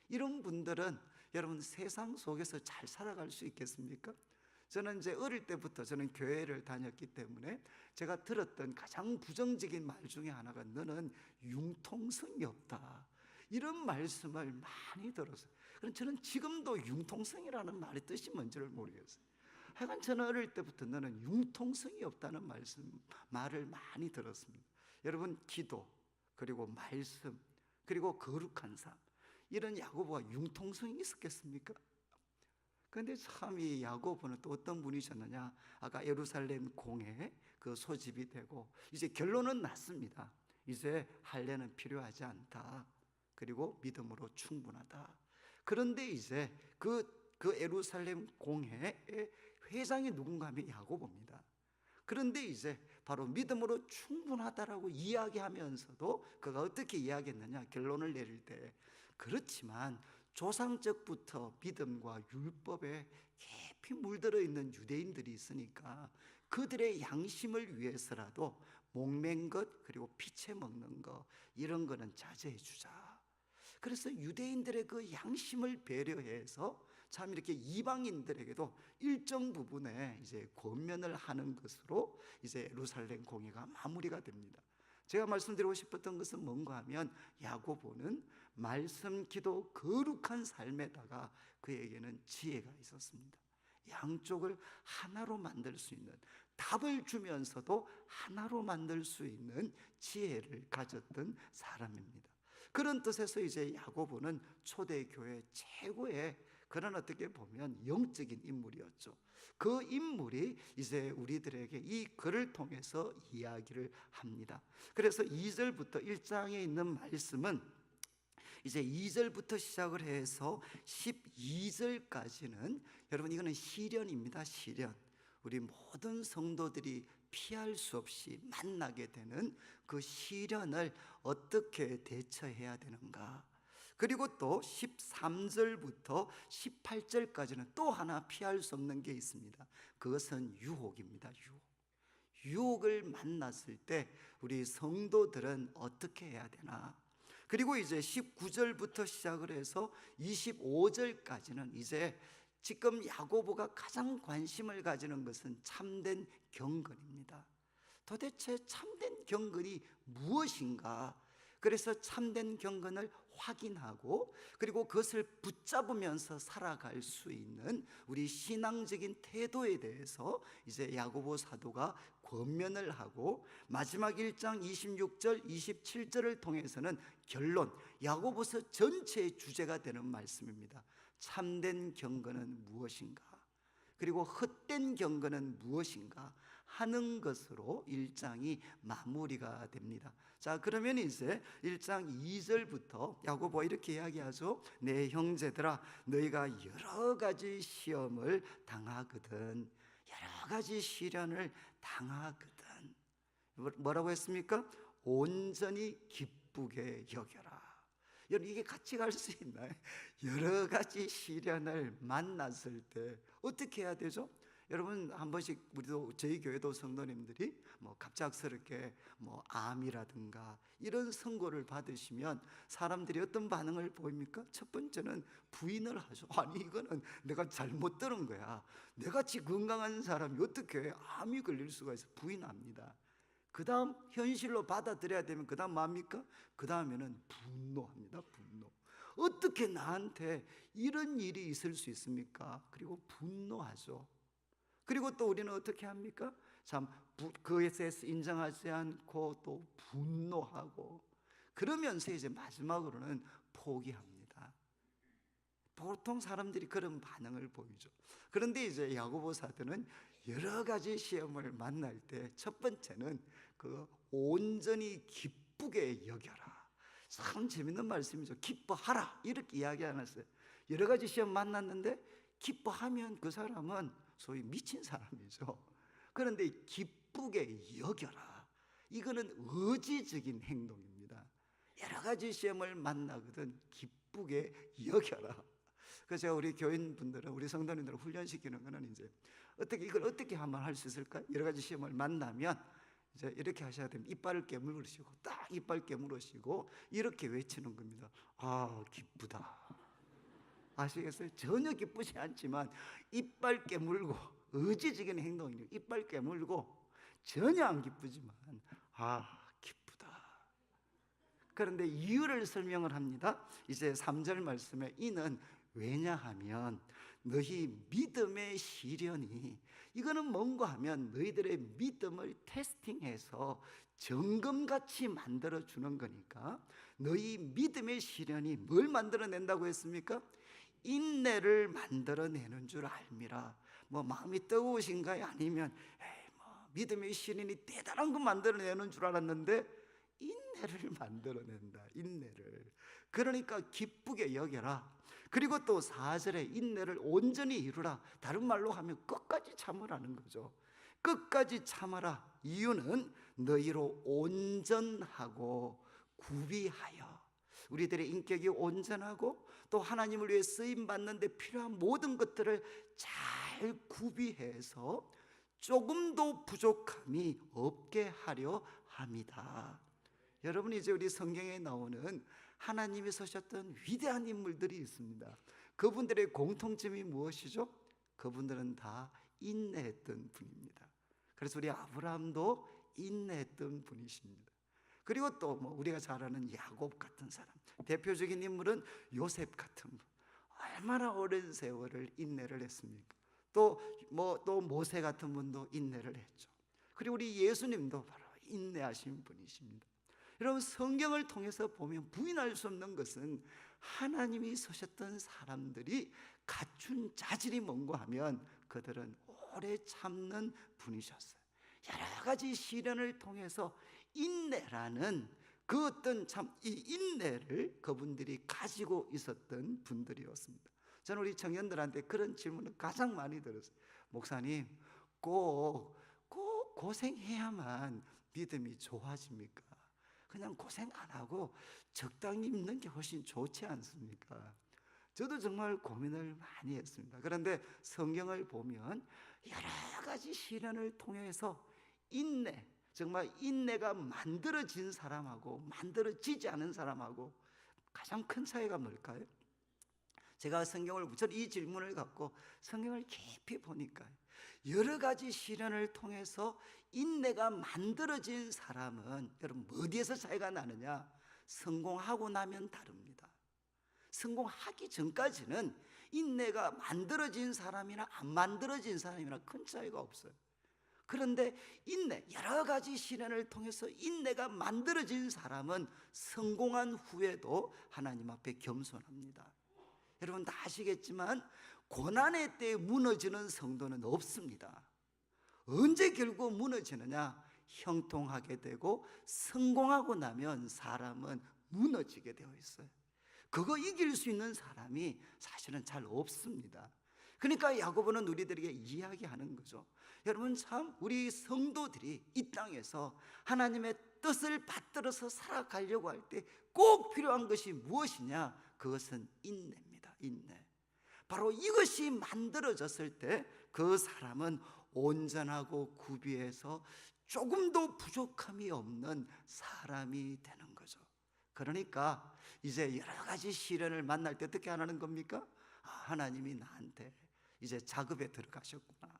이런 분들은 여러분 세상 속에서 잘 살아갈 수 있겠습니까? 저는 이제 어릴 때부터 저는 교회를 다녔기 때문에 제가 들었던 가장 부정적인 말 중에 하나가, 너는 융통성이 없다. 이런 말씀을 많이 들었어요. 그럼 저는 지금도 융통성이라는 말의 뜻이 뭔지를 모르겠어요. 하여간 저는 어릴 때부터 너는 융통성이 없다는 말을 많이 들었습니다. 여러분, 기도, 그리고 말씀, 그리고 거룩한 삶, 이런 야고보가 융통성이 있었겠습니까? 그런데 참 이 야고보는 또 어떤 분이셨느냐, 아까 예루살렘 공회 그 소집이 되고 이제 결론은 났습니다. 이제 할례는 필요하지 않다, 그리고 믿음으로 충분하다. 그런데 이제 그 예루살렘 공회의 회장이 누군가 하면 야고보입니다. 그런데 이제 바로 믿음으로 충분하다라고 이야기하면서도 그가 어떻게 이야기했느냐, 결론을 내릴 때, 그렇지만 조상적부터 믿음과 율법에 깊이 물들어 있는 유대인들이 있으니까 그들의 양심을 위해서라도 목맨 것, 그리고 피채 먹는 것, 이런 거는 자제해 주자. 그래서 유대인들의 그 양심을 배려해서 참 이렇게 이방인들에게도 일정 부분에 이제 권면을 하는 것으로 이제 예루살렘 공회가 마무리가 됩니다. 제가 말씀드리고 싶었던 것은 뭔가 하면, 야고보는 말씀, 기도, 거룩한 삶에다가 그에게는 지혜가 있었습니다. 양쪽을 하나로 만들 수 있는, 답을 주면서도 하나로 만들 수 있는 지혜를 가졌던 사람입니다. 그런 뜻에서 이제 야고보는 초대교회 최고의, 그런 어떻게 보면 영적인 인물이었죠. 그 인물이 이제 우리들에게 이 글을 통해서 이야기를 합니다. 그래서 2절부터 1장에 있는 말씀은 이제 2절부터 시작을 해서 12절까지는, 여러분 이거는 시련입니다. 시련. 우리 모든 성도들이 피할 수 없이 만나게 되는 그 시련을 어떻게 대처해야 되는가. 그리고 또 13절부터 18절까지는 또 하나 피할 수 없는 게 있습니다. 그것은 유혹입니다. 유혹을 만났을 때 우리 성도들은 어떻게 해야 되나. 그리고 이제 19절부터 시작을 해서 25절까지는 이제 지금 야고보가 가장 관심을 가지는 것은 참된 경건입니다. 도대체 참된 경건이 무엇인가? 그래서 참된 경건을 확인하고, 그리고 그것을 붙잡으면서 살아갈 수 있는 우리 신앙적인 태도에 대해서 이제 야고보 사도가 권면을 하고, 마지막 1장 26절 27절을 통해서는 결론, 야고보서 전체의 주제가 되는 말씀입니다. 참된 경건은 무엇인가, 그리고 헛된 경건은 무엇인가 하는 것으로 1장이 마무리가 됩니다. 자, 그러면 이제 1장 2절부터 야고보가 이렇게 이야기하죠. 내 형제들아, 너희가 여러 가지 시험을 당하거든, 여러 가지 시련을 당하거든, 뭐라고 했습니까? 온전히 기쁘게 여겨라. 여러분, 이게 같이 갈 수 있나요? 여러 가지 시련을 만났을 때 어떻게 해야 되죠? 여러분, 한 번씩 우리도, 저희 교회도 성도님들이 갑작스럽게 암이라든가 이런 선고를 받으시면 사람들이 어떤 반응을 보입니까? 첫 번째는 부인을 하죠. 아니, 이거는 내가 잘못 들은 거야. 내같이 건강한 사람이 어떻게 암이 걸릴 수가 있어? 부인합니다. 그 다음 현실로 받아들여야 되면 그 다음 뭡니까? 그 다음에는 분노합니다. 분노. 어떻게 나한테 이런 일이 있을 수 있습니까? 그리고 분노하죠. 그리고 또 우리는 어떻게 합니까? 참 그에 대해서 인정하지 않고 또 분노하고, 그러면서 이제 마지막으로는 포기합니다. 보통 사람들이 그런 반응을 보이죠. 그런데 이제 야고보 사도는 여러 가지 시험을 만날 때 첫 번째는 그 온전히 기쁘게 여겨라. 참 재밌는 말씀이죠. 기뻐하라, 이렇게 이야기 안 했어요. 여러 가지 시험 만났는데 기뻐하면 그 사람은 소위 미친 사람이죠. 그런데 기쁘게 여겨라, 이거는 의지적인 행동입니다. 여러 가지 시험을 만나거든 기쁘게 여겨라. 그래서 제가 우리 교인분들은, 우리 성도님들을 훈련시키는 거는 이제 이걸 어떻게 하면 할 수 있을까? 여러 가지 시험을 만나면 이제 이렇게 하셔야 됩니다. 이빨을 깨물으시고, 딱 이빨 깨물으시고 이렇게 외치는 겁니다. 아, 기쁘다. 아시겠어요? 전혀 기쁘지 않지만 이빨 깨물고, 의지적인 행동이에요. 이빨 깨물고 전혀 안 기쁘지만 아, 기쁘다. 그런데 이유를 설명을 합니다. 이제 3절 말씀에 이는 왜냐하면 너희 믿음의 시련이, 이거는 뭔가 하면 너희들의 믿음을 테스팅해서 점검같이 만들어주는 거니까, 너희 믿음의 시련이 뭘 만들어낸다고 했습니까? 인내를 만들어내는 줄 알미라. 뭐 마음이 뜨거우신가요? 아니면 에이, 뭐 믿음의 시련이 대단한 거 만들어내는 줄 알았는데 인내를 만들어낸다. 인내를. 그러니까 기쁘게 여겨라. 그리고 또 4절에 인내를 온전히 이루라. 다른 말로 하면 끝까지 참으라는 거죠. 끝까지 참아라. 이유는 너희로 온전하고 구비하여, 우리들의 인격이 온전하고 또 하나님을 위해 쓰임 받는데 필요한 모든 것들을 잘 구비해서 조금도 부족함이 없게 하려 합니다. 여러분, 이제 우리 성경에 나오는 하나님이 쓰셨던 위대한 인물들이 있습니다. 그분들의 공통점이 무엇이죠? 그분들은 다 인내했던 분입니다. 그래서 우리 아브라함도 인내했던 분이십니다. 그리고 또 뭐 우리가 잘 아는 야곱 같은 사람, 대표적인 인물은 요셉 같은 분. 얼마나 오랜 세월을 인내를 했습니까? 또 모세 같은 분도 인내를 했죠. 그리고 우리 예수님도 바로 인내하신 분이십니다. 여러분, 성경을 통해서 보면 부인할 수 없는 것은 하나님이 쓰셨던 사람들이 갖춘 자질이 뭔가 하면 그들은 오래 참는 분이셨어요. 여러 가지 시련을 통해서 인내라는 그 어떤 이 인내를 그분들이 가지고 있었던 분들이었습니다. 저는 우리 청년들한테 그런 질문을 가장 많이 들었어요. 목사님, 꼭 고생해야만 믿음이 좋아집니까? 그냥 고생 안 하고 적당히 믿는 게 훨씬 좋지 않습니까? 저도 정말 고민을 많이 했습니다. 그런데 성경을 보면 여러 가지 시련을 통해서 인내, 정말 인내가 만들어진 사람하고 만들어지지 않은 사람하고 가장 큰 차이가 뭘까요? 제가 이 질문을 갖고 성경을 깊이 보니까 여러 가지 시련을 통해서 인내가 만들어진 사람은, 여러분, 어디에서 차이가 나느냐? 성공하고 나면 다릅니다. 성공하기 전까지는 인내가 만들어진 사람이나 안 만들어진 사람이나 큰 차이가 없어요. 그런데 여러 가지 시련을 통해서 인내가 만들어진 사람은 성공한 후에도 하나님 앞에 겸손합니다. 여러분 다 아시겠지만 고난의 때에 무너지는 성도는 없습니다. 언제 결국 무너지느냐? 형통하게 되고 성공하고 나면 사람은 무너지게 되어 있어요. 그거 이길 수 있는 사람이 사실은 잘 없습니다. 그러니까 야고보는 우리들에게 이야기하는 거죠. 여러분, 참 우리 성도들이 이 땅에서 하나님의 뜻을 받들어서 살아가려고 할 때 꼭 필요한 것이 무엇이냐? 그것은 인내입니다. 인내. 바로 이것이 만들어졌을 때 그 사람은 온전하고 구비해서 조금도 부족함이 없는 사람이 되는 거죠. 그러니까 이제 여러 가지 시련을 만날 때 어떻게 하는 겁니까? 하나님이 나한테 이제 작업에 들어가셨구나.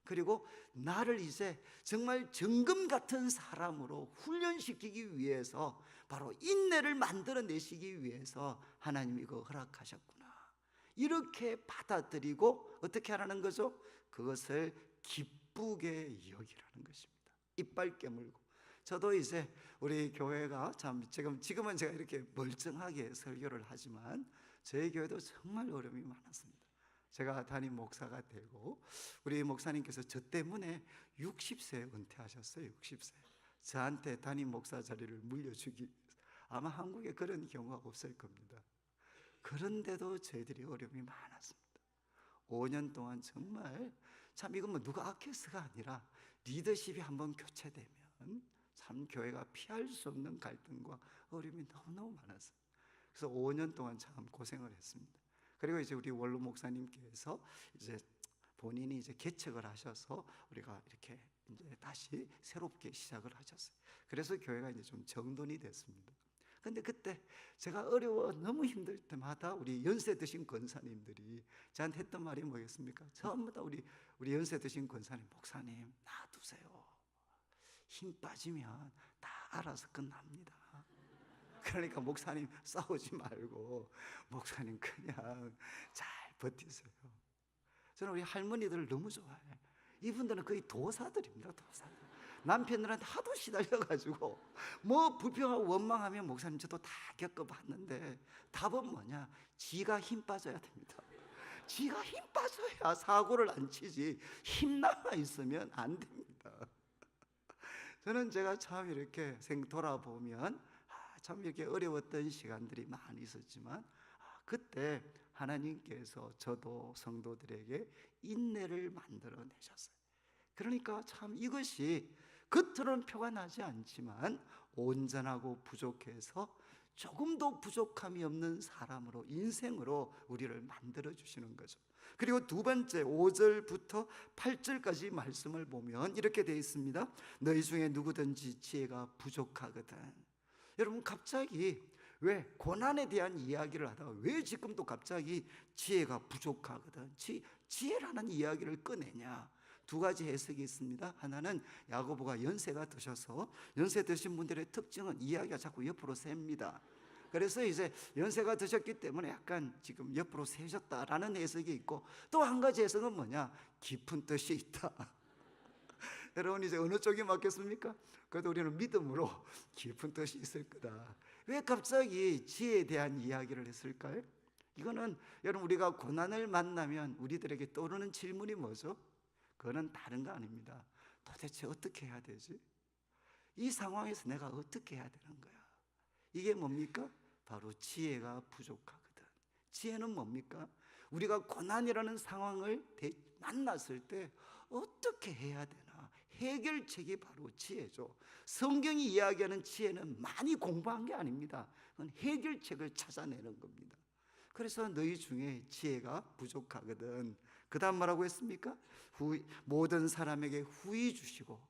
그리고 나를 이제 정말 정금 같은 사람으로 훈련시키기 위해서, 바로 인내를 만들어내시기 위해서 하나님이 그거 허락하셨구나. 이렇게 받아들이고 어떻게 하라는 거죠? 그것을 기쁘게 여기라는 것입니다. 이빨 깨물고. 저도 이제 우리 교회가 참 지금은 제가 이렇게 멀쩡하게 설교를 하지만 저희 교회도 정말 어려움이 많았습니다. 제가 담임 목사가 되고 우리 목사님께서 저 때문에 60세에 은퇴하셨어요. 60세. 저한테 담임 목사 자리를 물려주기 위해서. 아마 한국에 그런 경우가 없을 겁니다. 그런데도 저희들이 어려움이 많았습니다. 5년 동안 정말 참 이건 뭐 누가 아껴서가 아니라 리더십이 한번 교체되면 참 교회가 피할 수 없는 갈등과 어려움이 너무너무 많았어요. 그래서 5년 동안 참 고생을 했습니다. 그리고 이제 우리 원로 목사님께서 이제 본인이 이제 개척을 하셔서 우리가 이렇게 이제 다시 새롭게 시작을 하셨어요. 그래서 교회가 이제 좀 정돈이 됐습니다. 근데 그때 제가 어려워 너무 힘들 때마다 우리 연세 드신 권사님들이 저한테 했던 말이 뭐겠습니까? 전부 다 우리 연세 드신 권사님, 목사님 놔두세요. 힘 빠지면 다 알아서 끝납니다. 그러니까 목사님 싸우지 말고 목사님 그냥 잘 버티세요. 저는 우리 할머니들을 너무 좋아해요. 이분들은 거의 도사들입니다. 도사들. 남편들한테 하도 시달려가지고 뭐 불평하고 원망하면 목사님 저도 다 겪어봤는데 답은 뭐냐? 지가 힘 빠져야 됩니다. 지가 힘 빠져야 사고를 안 치지 힘 남아 있으면 안 됩니다. 저는 제가 참 이렇게 돌아보면 참 이렇게 어려웠던 시간들이 많이 있었지만 그때 하나님께서 저도 성도들에게 인내를 만들어 내셨어요. 그러니까 참 이것이 겉으로는 표가 나지 않지만 온전하고 부족해서 조금도 부족함이 없는 사람으로, 인생으로 우리를 만들어 주시는 거죠. 그리고 두 번째 5절부터 8절까지 말씀을 보면 이렇게 되어 있습니다. 너희 중에 누구든지 지혜가 부족하거든. 여러분 갑자기 왜 고난에 대한 이야기를 하다가 왜 지금도 갑자기 지혜가 부족하거든, 지혜라는 이야기를 꺼내냐? 두 가지 해석이 있습니다. 하나는 야고보가 연세가 드셔서, 연세 드신 분들의 특징은 이야기가 자꾸 옆으로 셉니다. 그래서 이제 연세가 드셨기 때문에 약간 지금 옆으로 세셨다라는 해석이 있고, 또 한 가지 해석은 뭐냐? 깊은 뜻이 있다. 여러분 이제 어느 쪽이 맞겠습니까? 그래도 우리는 믿음으로 깊은 뜻이 있을 거다. 왜 갑자기 지혜에 대한 이야기를 했을까요? 이거는 여러분 우리가 고난을 만나면 우리들에게 떠오르는 질문이 뭐죠? 그거는 다른 거 아닙니다. 도대체 어떻게 해야 되지? 이 상황에서 내가 어떻게 해야 되는 거야? 이게 뭡니까? 바로 지혜가 부족하거든. 지혜는 뭡니까? 우리가 고난이라는 상황을 만났을 때 어떻게 해야 되나? 해결책이 바로 지혜죠. 성경이 이야기하는 지혜는 많이 공부한 게 아닙니다. 그건 해결책을 찾아내는 겁니다. 그래서 너희 중에 지혜가 부족하거든. 그 다음 뭐라고 했습니까? 모든 사람에게 후히 주시고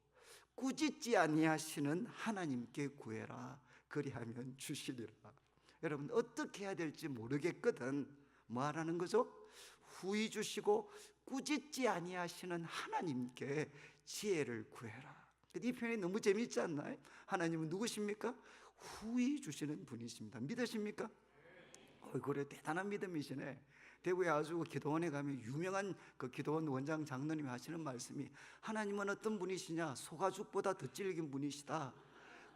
꾸짖지 아니하시는 하나님께 구해라. 그리하면 주시리라. 여러분 어떻게 해야 될지 모르겠거든. 뭐 하라는 거죠? 후히 주시고 꾸짖지 아니하시는 하나님께 지혜를 구해라. 이 표현이 너무 재미있지 않나요? 하나님은 누구십니까? 후히 주시는 분이십니다. 믿으십니까? 그래 대단한 믿음이시네. 대구에 아주 기도원에 가면 유명한 그 기도원 원장 장로님이 하시는 말씀이, 하나님은 어떤 분이시냐? 소가죽보다 더 질긴 분이시다.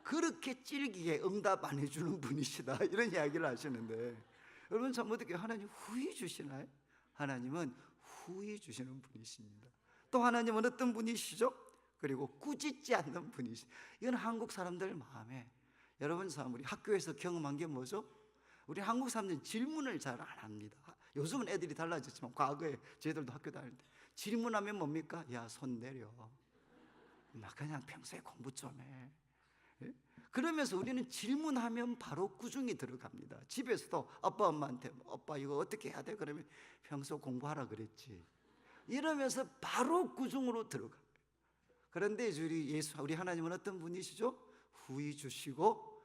그렇게 질기게 응답 안 해주는 분이시다. 이런 이야기를 하시는데, 여러분 참 어떻게 하나님 후히 주시나요? 하나님은 후히 주시는 분이십니다. 또 하나님은 어떤 분이시죠? 그리고 꾸짖지 않는 분이시죠. 이건 한국 사람들 마음에, 여러분 참 우리 학교에서 경험한 게 뭐죠? 우리 한국 사람들은 질문을 잘 안 합니다. 요즘은 애들이 달라졌지만 과거에 저희들도 학교 다닐 때 질문하면 뭡니까? 야, 손 내려. 막 그냥 평소에 공부 좀 해. 예? 그러면서 우리는 질문하면 바로 꾸중이 들어갑니다. 집에서도 아빠 엄마한테 아빠 이거 어떻게 해야 돼? 그러면 평소 공부하라 그랬지. 이러면서 바로 꾸중으로 들어가. 그런데 우리 하나님은 어떤 분이시죠? 후히 주시고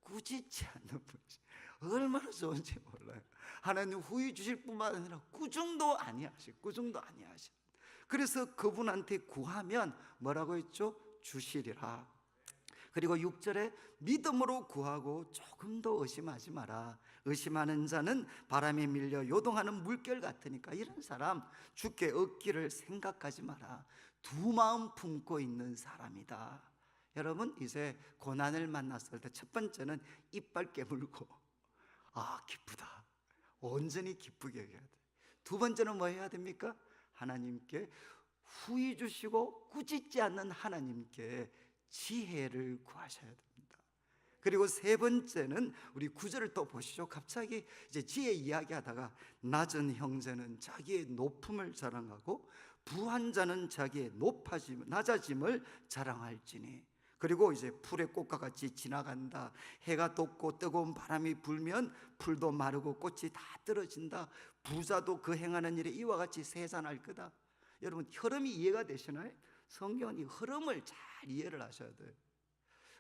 꾸짖지 않는 분이시죠. 얼마나 좋은지 몰라요. 하나님 후히 주실 뿐만 아니라 꾸중도 아니하시고, 꾸중도 아니하시고. 그래서 그분한테 구하면 뭐라고 했죠? 주시리라. 그리고 6절에 믿음으로 구하고 조금도 의심하지 마라. 의심하는 자는 바람에 밀려 요동하는 물결 같으니까 이런 사람 주께 얻기를 생각하지 마라. 두 마음 품고 있는 사람이다. 여러분 이제 고난을 만났을 때 첫 번째는 이빨 깨물고 기쁘다, 온전히 기쁘게 여겨야 돼. 두 번째는 뭐 해야 됩니까? 하나님께 후히 주시고 꾸짖지 않는 하나님께 지혜를 구하셔야 됩니다. 그리고 세 번째는 우리 9절을 또 보시죠. 갑자기 이제 지혜 이야기하다가 낮은 형제는 자기의 높음을 자랑하고 부한 자는 자기의 낮아짐을 자랑할지니. 그리고 이제 풀의 꽃과 같이 지나간다. 해가 돋고 뜨거운 바람이 불면 풀도 마르고 꽃이 다 떨어진다. 부자도 그 행하는 일에 이와 같이 세잔할 거다. 여러분 흐름이 이해가 되시나요? 성경은 이 흐름을 잘 이해를 하셔야 돼요.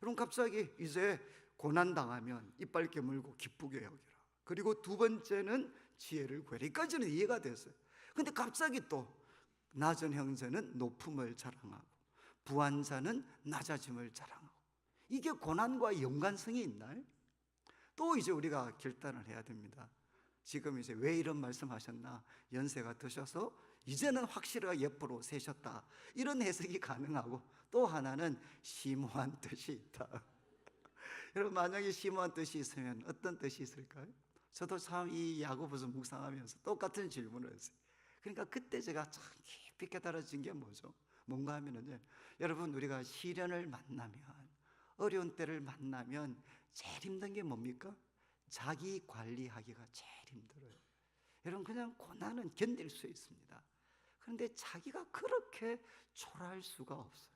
여러분 갑자기 이제 고난당하면 이빨 깨물고 기쁘게 여기라. 그리고 두 번째는 지혜를 구해라. 여기까지는 이해가 됐어요. 근데 갑자기 또 낮은 형제는 높음을 자랑하고 부한 자는 낮아짐을 자랑하고. 이게 고난과 연관성이 있나요? 또 이제 우리가 결단을 해야 됩니다. 지금 이제 왜 이런 말씀하셨나? 연세가 드셔서 이제는 확실하게 옆으로 세셨다, 이런 해석이 가능하고, 또 하나는 심오한 뜻이 있다. 여러분, 만약에 심오한 뜻이 있으면 어떤 뜻이 있을까요? 저도 참 이 야고보서 묵상하면서 똑같은 질문을 했어요. 그러니까 그때 제가 참 깊이 깨달아진 게 뭐죠? 뭔가 하면은요, 여러분, 우리가 시련을 만나면, 어려운 때를 만나면 제일 힘든 게 뭡니까? 자기 관리하기가 제일 힘들어요. 여러분, 그냥 고난은 견딜 수 있습니다. 그런데 자기가 그렇게 초라할 수가 없어요.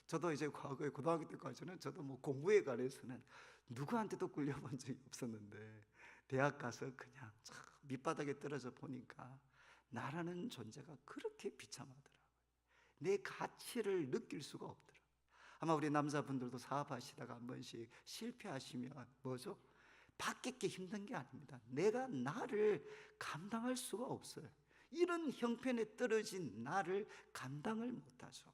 저도 이제 과거에 고등학교 때까지는 저도 뭐 공부에 관해서는 누구한테도 꿀려본 적이 없었는데, 대학 가서 그냥 참 밑바닥에 떨어져 보니까 나라는 존재가 그렇게 비참하더라고요. 내 가치를 느낄 수가 없더라고요. 아마 우리 남자분들도 사업하시다가 한 번씩 실패하시면 뭐죠? 받겠기 힘든 게 아닙니다. 내가 나를 감당할 수가 없어요. 이런 형편에 떨어진 나를 감당을 못하죠.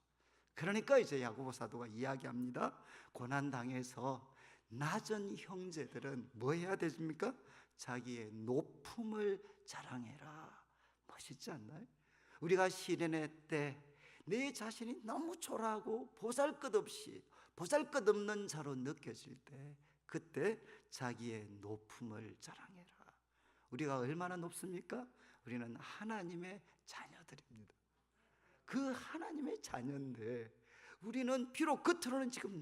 그러니까 이제 야고보 사도가 이야기합니다. 고난당해서 낮은 형제들은 뭐 해야 되십니까? 자기의 높음을 자랑해라. 멋있지 않나요? 우리가 시련의 때 내 자신이 너무 초라하고 보잘것없는 자로 느껴질 때, 그때 자기의 높음을 자랑해라. 우리가 얼마나 높습니까? 우리는 하나님의 자녀들입니다. 그 하나님의 자녀인데, 우리는 비록 겉으로는 지금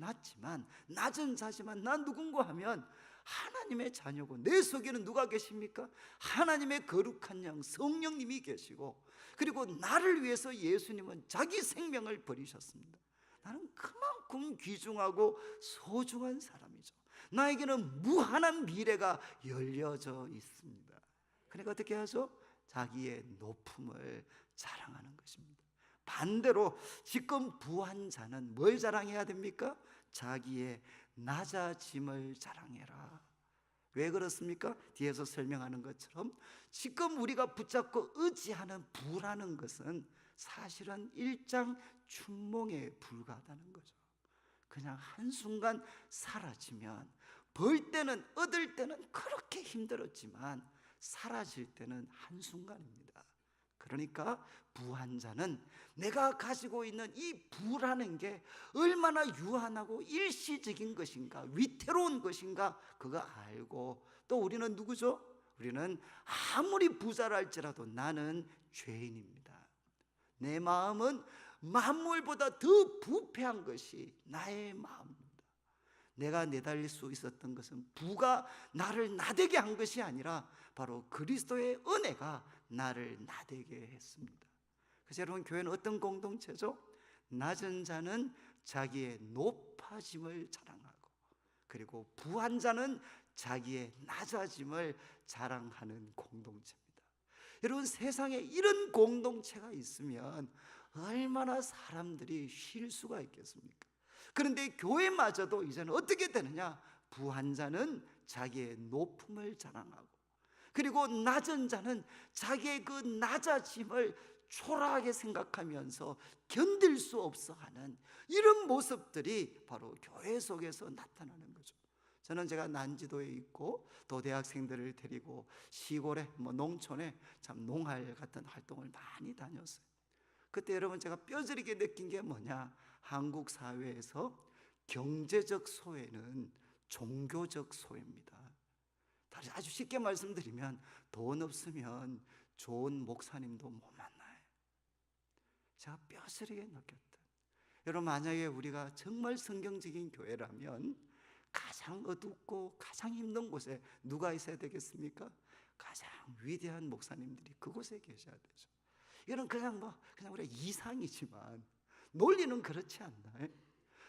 낮은 자지만 난 누군가 하면 하나님의 자녀고, 내 속에는 누가 계십니까? 하나님의 거룩한 영 성령님이 계시고, 그리고 나를 위해서 예수님은 자기 생명을 버리셨습니다. 나는 그만큼 귀중하고 소중한 사람이죠. 나에게는 무한한 미래가 열려져 있습니다. 그러니까 어떻게 하죠? 자기의 높음을 자랑하는 것입니다. 반대로 지금 부한 자는 뭘 자랑해야 됩니까? 자기의 낮아짐을 자랑해라. 왜 그렇습니까? 뒤에서 설명하는 것처럼 지금 우리가 붙잡고 의지하는 부라는 것은 사실은 일장 춘몽에 불과하다는 거죠. 그냥 한순간 사라지면, 벌 때는, 얻을 때는 그렇게 힘들었지만 사라질 때는 한순간입니다. 그러니까 부한 자는 내가 가지고 있는 이 부라는 게 얼마나 유한하고 일시적인 것인가, 위태로운 것인가, 그거 알고, 또 우리는 누구죠? 우리는 아무리 부자랄지라도 나는 죄인입니다. 내 마음은 만물보다 더 부패한 것이 나의 마음입니다. 내가 내달릴 수 있었던 것은 부가 나를 나대게 한 것이 아니라 바로 그리스도의 은혜가 나를 나대게 했습니다. 그래서 여러분, 교회는 어떤 공동체죠? 낮은 자는 자기의 높아짐을 자랑하고, 그리고 부한 자는 자기의 낮아짐을 자랑하는 공동체입니다. 여러분, 세상에 이런 공동체가 있으면 얼마나 사람들이 쉴 수가 있겠습니까? 그런데 교회마저도 이제는 어떻게 되느냐? 부한 자는 자기의 높음을 자랑하고, 그리고 낮은 자는 자기의 그 낮아짐을 초라하게 생각하면서 견딜 수 없어 하는 이런 모습들이 바로 교회 속에서 나타나는 거죠. 저는 제가 난지도에 있고 또 대학생들을 데리고 시골에 농촌에 참 농활 같은 활동을 많이 다녔어요. 그때 여러분, 제가 뼈저리게 느낀 게 뭐냐? 한국 사회에서 경제적 소외는 종교적 소외입니다. 다시 아주 쉽게 말씀드리면, 돈 없으면 좋은 목사님도 못 만나요. 제가 뼈저리게 느꼈던, 여러분, 만약에 우리가 정말 성경적인 교회라면 가장 어둡고 가장 힘든 곳에 누가 있어야 되겠습니까? 가장 위대한 목사님들이 그곳에 계셔야 되죠. 이건 그냥 우리가 이상이지만 논리는 그렇지 않나요?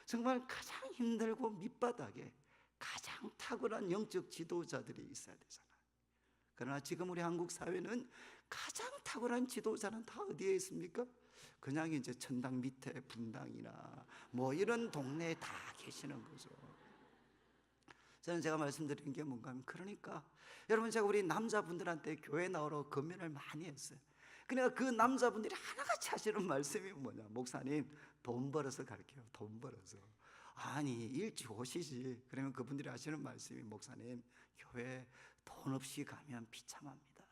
정말 가장 힘들고 밑바닥에 가장 탁월한 영적 지도자들이 있어야 되잖아요. 그러나 지금 우리 한국 사회는 가장 탁월한 지도자는 다 어디에 있습니까? 그냥 이제 천당 밑에 분당이나 이런 동네에 다 계시는 거죠. 저는 제가 말씀드린 게 뭔가 하면, 그러니까 여러분, 제가 우리 남자분들한테 교회 나오러 건면을 많이 했어요. 그러니까 그 남자분들이 하나같이 하시는 말씀이 뭐냐? 목사님, 돈 벌어서 갈게요. 돈 벌어서. 아니 일찍 오시지. 그러면 그분들이 하시는 말씀이 목사님 교회 돈 없이 가면 비참합니다.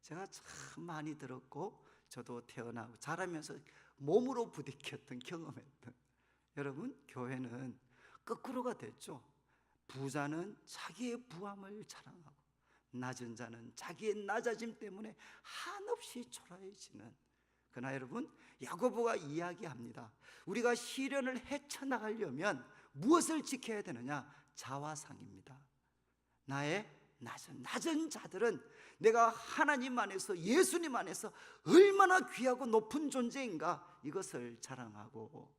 제가 참 많이 들었고 저도 태어나고 자라면서 몸으로 부딪혔던 경험했던 여러분 교회는 거꾸로가 됐죠. 부자는 자기의 부함을 자랑하고 낮은 자는 자기의 낮아짐 때문에 한없이 초라해지는. 그러나 여러분 야고보가 이야기합니다. 우리가 시련을 헤쳐나가려면 무엇을 지켜야 되느냐? 자화상입니다. 나의 낮은 자들은 내가 하나님 안에서 예수님 안에서 얼마나 귀하고 높은 존재인가 이것을 자랑하고,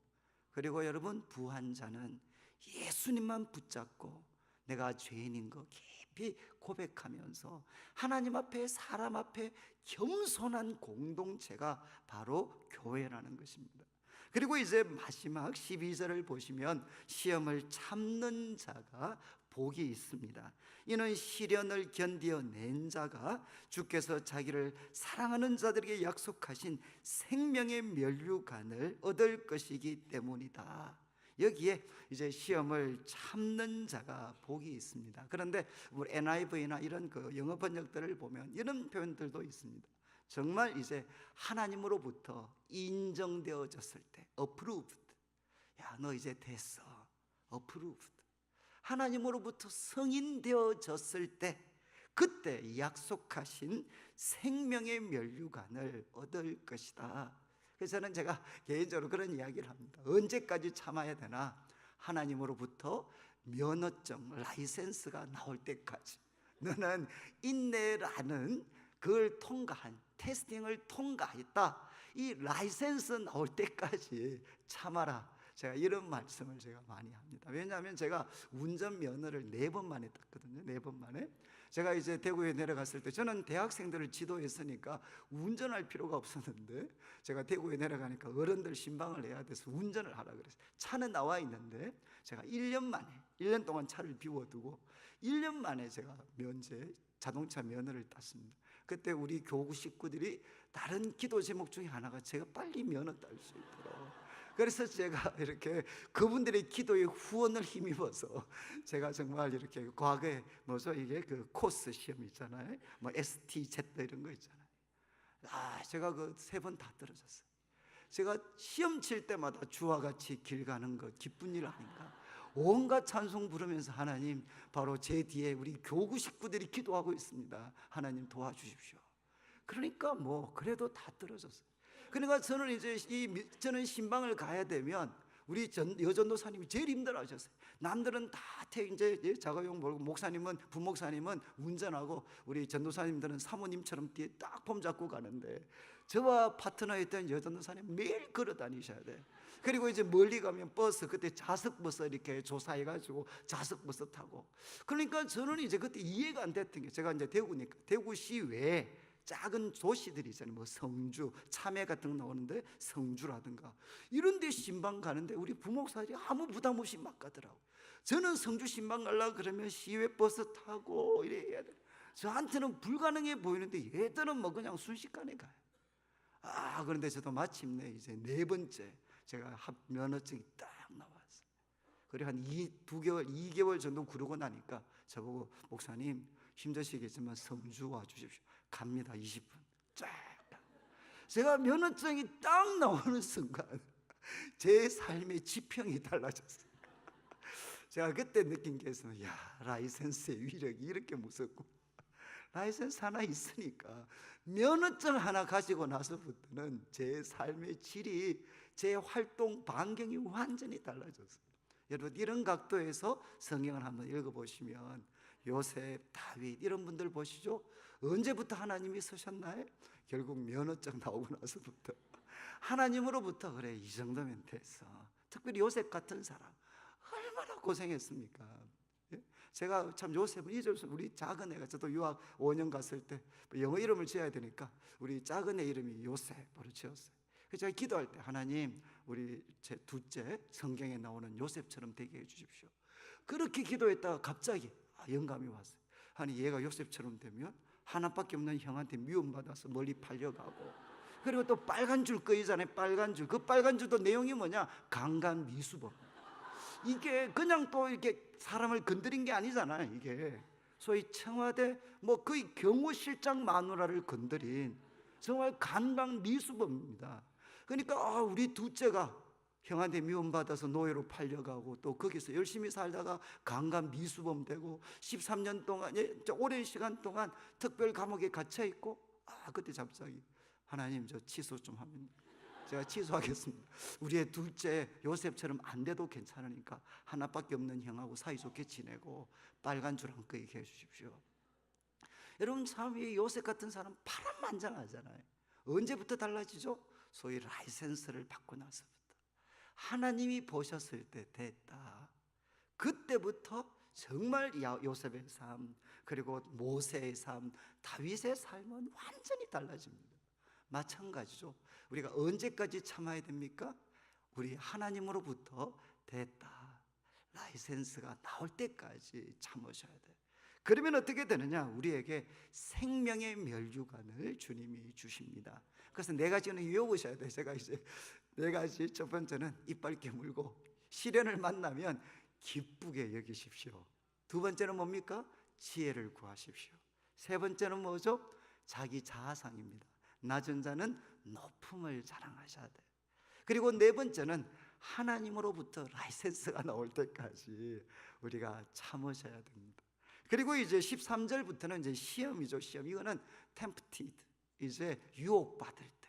그리고 여러분 부한 자는 예수님만 붙잡고 내가 죄인인 거 깊이 고백하면서 하나님 앞에 사람 앞에 겸손한 공동체가 바로 교회라는 것입니다. 그리고 이제 마지막 12절을 보시면 시험을 참는 자가 복이 있습니다. 이는 시련을 견디어 낸 자가 주께서 자기를 사랑하는 자들에게 약속하신 생명의 면류관을 얻을 것이기 때문이다. 여기에 이제 시험을 참는 자가 복이 있습니다. 그런데 우리 NIV나 이런 그 영어 번역들을 보면 이런 표현들도 있습니다. 정말 이제 하나님으로부터 인정되어졌을 때 approved. 야, 너 이제 됐어. approved. 하나님으로부터 성인되어졌을 때 그때 약속하신 생명의 면류관을 얻을 것이다. 그래서 저는 제가 개인적으로 그런 이야기를 합니다. 언제까지 참아야 되나? 하나님으로부터 면허증, 라이센스가 나올 때까지 너는 인내라는 그걸 통과한 테스팅을 통과했다. 이 라이센스 나올 때까지 참아라. 제가 이런 말씀을 제가 많이 합니다. 왜냐하면 제가 운전면허를 4번 만에 땄거든요. 4번 만에. 제가 이제 대구에 내려갔을 때 저는 대학생들을 지도했으니까 운전할 필요가 없었는데 제가 대구에 내려가니까 어른들 신방을 해야 돼서 운전을 하라 그랬어요. 차는 나와 있는데 제가 1년 동안 차를 비워두고 1년 만에 제가 자동차 면허를 땄습니다. 그때 우리 교구 식구들이 다른 기도 제목 중에 하나가 제가 빨리 면허 딸 수 있도록, 그래서 제가 이렇게 그분들의 기도에 후원을 힘입어서 제가 정말 이렇게 과거에 이게 그 코스 시험 있잖아요. STZ 이런 거 있잖아요. 제가 그 3번 다 떨어졌어요. 제가 시험 칠 때마다 주와 같이 길 가는 것 기쁜 일 아닌가? 온갖 찬송 부르면서 하나님, 바로 제 뒤에 우리 교구 식구들이 기도하고 있습니다. 하나님 도와주십시오. 그러니까 그래도 다 떨어졌어요. 그러니까 저는 이제 저는 신방을 가야 되면 우리 여전도사님이 제일 힘들어하셨어요. 남들은 다 이제 자가용 몰고 목사님은 부목사님은 운전하고 우리 전도사님들은 사모님처럼 뒤에 딱 폼 잡고 가는데 저와 파트너였던 여전도사님 매일 걸어 다니셔야 돼. 그리고 이제 멀리 가면 버스, 그때 자석버스 이렇게 조사해가지고 자석버스 타고. 그러니까 저는 이제 그때 이해가 안 됐던 게, 제가 이제 대구니까 대구시 외에 작은 도시들이 있잖아요. 성주, 참외 같은 거 나오는데 성주라든가 이런 데 신방 가는데 우리 부목사들이 아무 부담 없이 막 가더라고. 저는 성주 신방 가려고 그러면 시외 버스 타고 이래야 돼. 저한테는 불가능해 보이는데 얘들은 그냥 순식간에 가요. 그런데 저도 마침내 이제 4번째 제가 면허증이 딱 나왔어요. 그리고 한 2개월 정도 구르고 나니까 저보고 목사님 힘드시겠지만 성주 와주십시오. 갑니다. 20분 쫙. 제가 면허증이 딱 나오는 순간 제 삶의 지평이 달라졌어요. 제가 그때 느낀 게 있어요. 라이센스의 위력이 이렇게 무섭고, 라이센스 하나 있으니까 면허증 하나 가지고 나서부터는 제 삶의 질이, 제 활동 반경이 완전히 달라졌어요. 여러분 이런 각도에서 성경을 한번 읽어보시면 요셉, 다윗 이런 분들 보시죠. 언제부터 하나님이 서셨나요? 결국 면허증 나오고 나서부터 하나님으로부터 그래 이 정도면 됐어. 특별히 요셉 같은 사람 얼마나 고생했습니까? 제가 참 요셉은 우리 작은 애가, 저도 유학 5년 갔을 때 영어 이름을 지어야 되니까 우리 작은 애 이름이 요셉으로 지었어요. 그래서 제가 기도할 때 하나님 우리 제 둘째 성경에 나오는 요셉처럼 되게 해주십시오. 그렇게 기도했다가 갑자기 영감이 왔어요. 아니 얘가 요셉처럼 되면 하나밖에 없는 형한테 미움받아서 멀리 팔려가고, 그리고 또 빨간 줄 끄이잖아요. 빨간 줄. 그 빨간 줄도 내용이 뭐냐? 강간미수범. 이게 그냥 또 이렇게 사람을 건드린 게 아니잖아요. 이게 소위 청와대 뭐 거의 경호실장 마누라를 건드린 정말 강강 미수범입니다. 그러니까 우리 둘째가 형한테 미움받아서 노예로 팔려가고 또 거기서 열심히 살다가 강간 미수범 되고 13년 동안 오랜 시간 동안 특별 감옥에 갇혀 있고 그때 갑자기 하나님 저 취소 좀 하면 제가 취소하겠습니다. 우리의 둘째 요셉처럼 안 돼도 괜찮으니까 하나밖에 없는 형하고 사이좋게 지내고 빨간 줄 안 끄게 해주십시오. 여러분 참 이 요셉 같은 사람 파란만장하잖아요. 언제부터 달라지죠? 소위 라이센스를 받고 나서부터 하나님이 보셨을 때 됐다. 그때부터 정말 요셉의 삶 그리고 모세의 삶, 다윗의 삶은 완전히 달라집니다. 마찬가지죠. 우리가 언제까지 참아야 됩니까? 우리 하나님으로부터 됐다, 라이센스가 나올 때까지 참으셔야 돼요. 그러면 어떻게 되느냐? 우리에게 생명의 멸류관을 주님이 주십니다. 그래서 네 가지는 외우셔야 돼요. 제가 이제 네 가지. 첫 번째는 이빨 깨물고 시련을 만나면 기쁘게 여기십시오. 두 번째는 뭡니까? 지혜를 구하십시오. 세 번째는 뭐죠? 자기 자아상입니다. 낮은 자는 높음을 자랑하셔야 돼요. 그리고 네 번째는 하나님으로부터 라이센스가 나올 때까지 우리가 참으셔야 됩니다. 그리고 이제 13절부터는 이제 시험이죠. 시험. 이거는 tempted, 이제 유혹받을 때.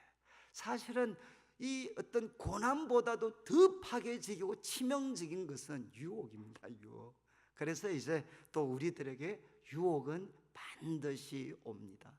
사실은 이 어떤 고난보다도 더 파괴적이고 치명적인 것은 유혹입니다. 유혹. 그래서 이제 또 우리들에게 유혹은 반드시 옵니다.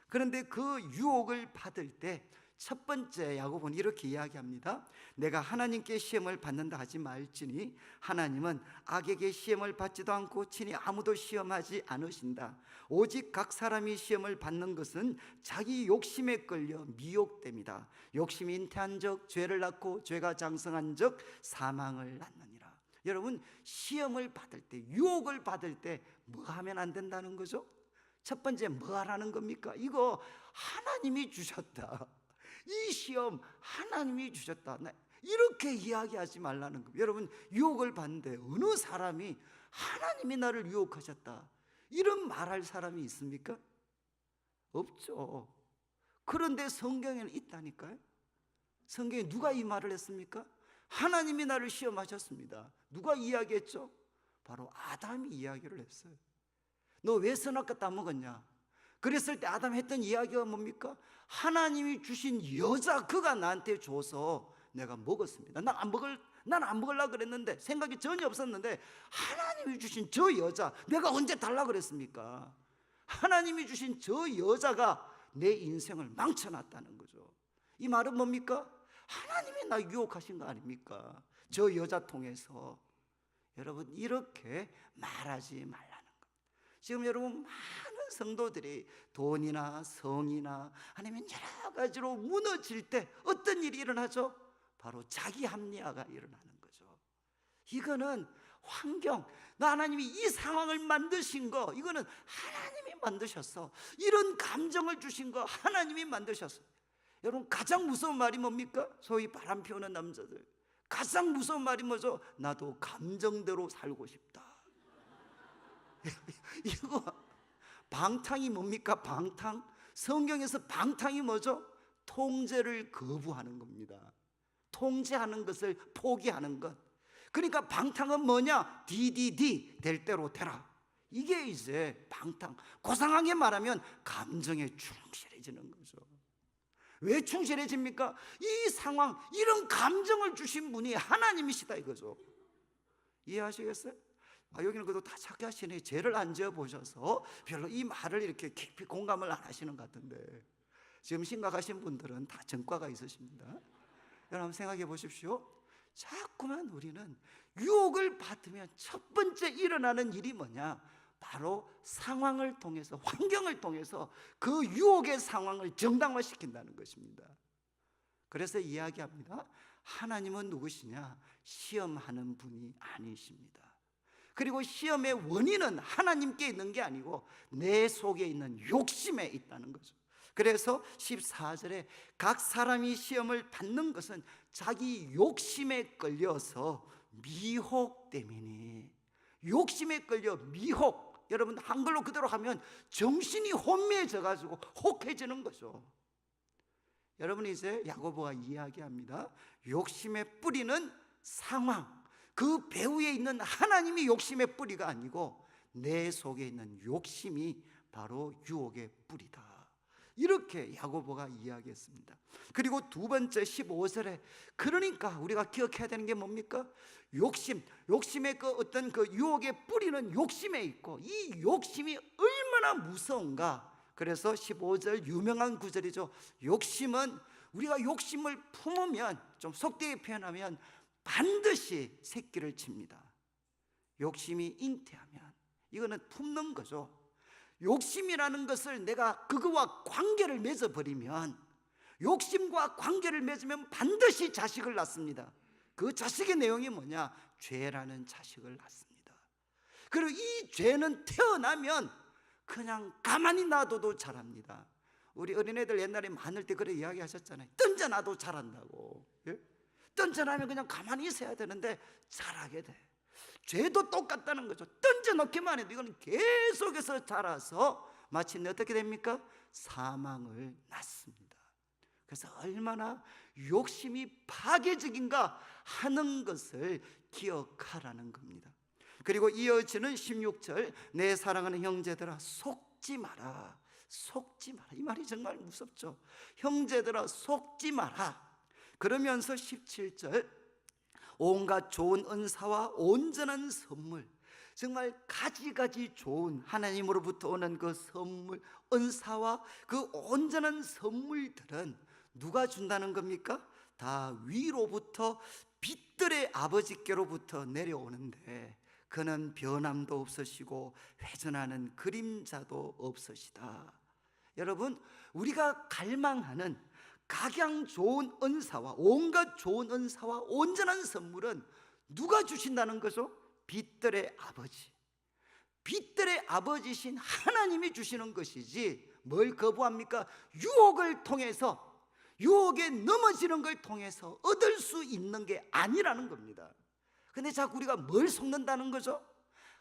그런데 그 유혹을 받을 때 첫 번째 야고보는 이렇게 이야기합니다. 내가 하나님께 시험을 받는다 하지 말지니 하나님은 악에게 시험을 받지도 않고 친히 아무도 시험하지 않으신다. 오직 각 사람이 시험을 받는 것은 자기 욕심에 끌려 미혹됩니다. 욕심이 잉태한 적 죄를 낳고 죄가 장성한 적 사망을 낳느니라. 여러분 시험을 받을 때, 유혹을 받을 때 뭐 하면 안 된다는 거죠? 첫 번째 뭐 하라는 겁니까? 이거 하나님이 주셨다. 이 시험 하나님이 주셨다. 이렇게 이야기하지 말라는 겁니다. 여러분 유혹을 받는데 어느 사람이 하나님이 나를 유혹하셨다 이런 말할 사람이 있습니까? 없죠. 그런데 성경에는 있다니까요. 성경에 누가 이 말을 했습니까? 하나님이 나를 시험하셨습니다. 누가 이야기했죠? 바로 아담이 이야기를 했어요. 너 왜 선악과 따먹었냐? 그랬을 때 아담 했던 이야기가 뭡니까? 하나님이 주신 여자 그가 나한테 줘서 내가 먹었습니다. 난 안 먹으려고 그랬는데 생각이 전혀 없었는데 하나님이 주신 저 여자 내가 언제 달라고 그랬습니까? 하나님이 주신 저 여자가 내 인생을 망쳐놨다는 거죠. 이 말은 뭡니까? 하나님이 나 유혹하신 거 아닙니까? 저 여자 통해서. 여러분 이렇게 말하지 말라는 겁니다. 지금 여러분 많은 성도들이 돈이나 성이나 아니면 여러 가지로 무너질 때 어떤 일이 일어나죠? 바로 자기 합리화가 일어나는 거죠. 이거는 환경, 하나님이 이 상황을 만드신 거 이거는 하나님이 만드셨어. 이런 감정을 주신 거 하나님이 만드셨어. 여러분 가장 무서운 말이 뭡니까? 소위 바람 피우는 남자들 가장 무서운 말이 뭐죠? 나도 감정대로 살고 싶다. 이거 방탕이 뭡니까? 방탕? 성경에서 방탕이 뭐죠? 통제를 거부하는 겁니다. 통제하는 것을 포기하는 것. 그러니까 방탕은 뭐냐? DDD 될 대로 되라. 이게 이제 방탕. 고상하게 말하면 감정에 충실해지는 거죠. 왜 충실해집니까? 이 상황, 이런 감정을 주신 분이 하나님이시다 이거죠. 이해하시겠어요? 여기는 그래도 다 착하시네. 죄를 안 지어보셔서 별로 이 말을 이렇게 깊이 공감을 안 하시는 것 같은데 지금 심각하신 분들은 다 전과가 있으십니다. 여러분 생각해 보십시오. 자꾸만 우리는 유혹을 받으면 첫 번째 일어나는 일이 뭐냐? 바로 상황을 통해서, 환경을 통해서 그 유혹의 상황을 정당화시킨다는 것입니다. 그래서 이야기합니다. 하나님은 누구시냐? 시험하는 분이 아니십니다. 그리고 시험의 원인은 하나님께 있는 게 아니고 내 속에 있는 욕심에 있다는 거죠. 그래서 14절에 각 사람이 시험을 받는 것은 자기 욕심에 끌려서 미혹 때문에, 욕심에 끌려 미혹, 여러분 한글로 그대로 하면 정신이 혼미해져 가지고 혹해지는 거죠. 여러분 이제 야고보가 이야기합니다. 욕심의 뿌리는 상황, 그 배후에 있는 하나님이 욕심의 뿌리가 아니고 내 속에 있는 욕심이 바로 유혹의 뿌리다, 이렇게 야고보가 이야기했습니다. 그리고 두 번째 15절에, 그러니까 우리가 기억해야 되는 게 뭡니까? 욕심의 그 어떤 그 유혹의 뿌리는 욕심에 있고, 이 욕심이 얼마나 무서운가. 그래서 15절 유명한 구절이죠. 욕심은, 우리가 욕심을 품으면, 좀 속되게 표현하면 반드시 새끼를 칩니다. 욕심이 잉태하면, 이거는 품는 거죠. 욕심이라는 것을 내가 그거와 관계를 맺어버리면, 욕심과 관계를 맺으면 반드시 자식을 낳습니다. 그 자식의 내용이 뭐냐? 죄라는 자식을 낳습니다. 그리고 이 죄는 태어나면 그냥 가만히 놔둬도 자랍니다. 우리 어린애들 옛날에 많을 때 그래 이야기하셨잖아요. 던져놔도 자란다고. 예? 던져놔면 그냥 가만히 있어야 되는데 자라게 돼. 죄도 똑같다는 거죠. 던져놓기만 해도 이거는 계속해서 자라서 마침내 어떻게 됩니까? 사망을 낳습니다. 그래서 얼마나 욕심이 파괴적인가 하는 것을 기억하라는 겁니다. 그리고 이어지는 16절, 내 사랑하는 형제들아 속지 마라. 속지 마라. 이 말이 정말 무섭죠. 형제들아 속지 마라. 그러면서 17절, 온갖 좋은 은사와 온전한 선물, 정말 가지가지 좋은 하나님으로부터 오는 그 선물, 은사와 그 온전한 선물들은 누가 준다는 겁니까? 다 위로부터 빛들의 아버지께로부터 내려오는데 그는 변함도 없으시고 회전하는 그림자도 없으시다. 여러분, 우리가 갈망하는 각양 좋은 은사와 온갖 좋은 은사와 온전한 선물은 누가 주신다는 거죠? 빛들의 아버지, 빛들의 아버지신 하나님이 주시는 것이지, 뭘 거부합니까? 유혹을 통해서, 유혹에 넘어지는 걸 통해서 얻을 수 있는 게 아니라는 겁니다. 근데 자꾸 우리가 뭘 속는다는 거죠?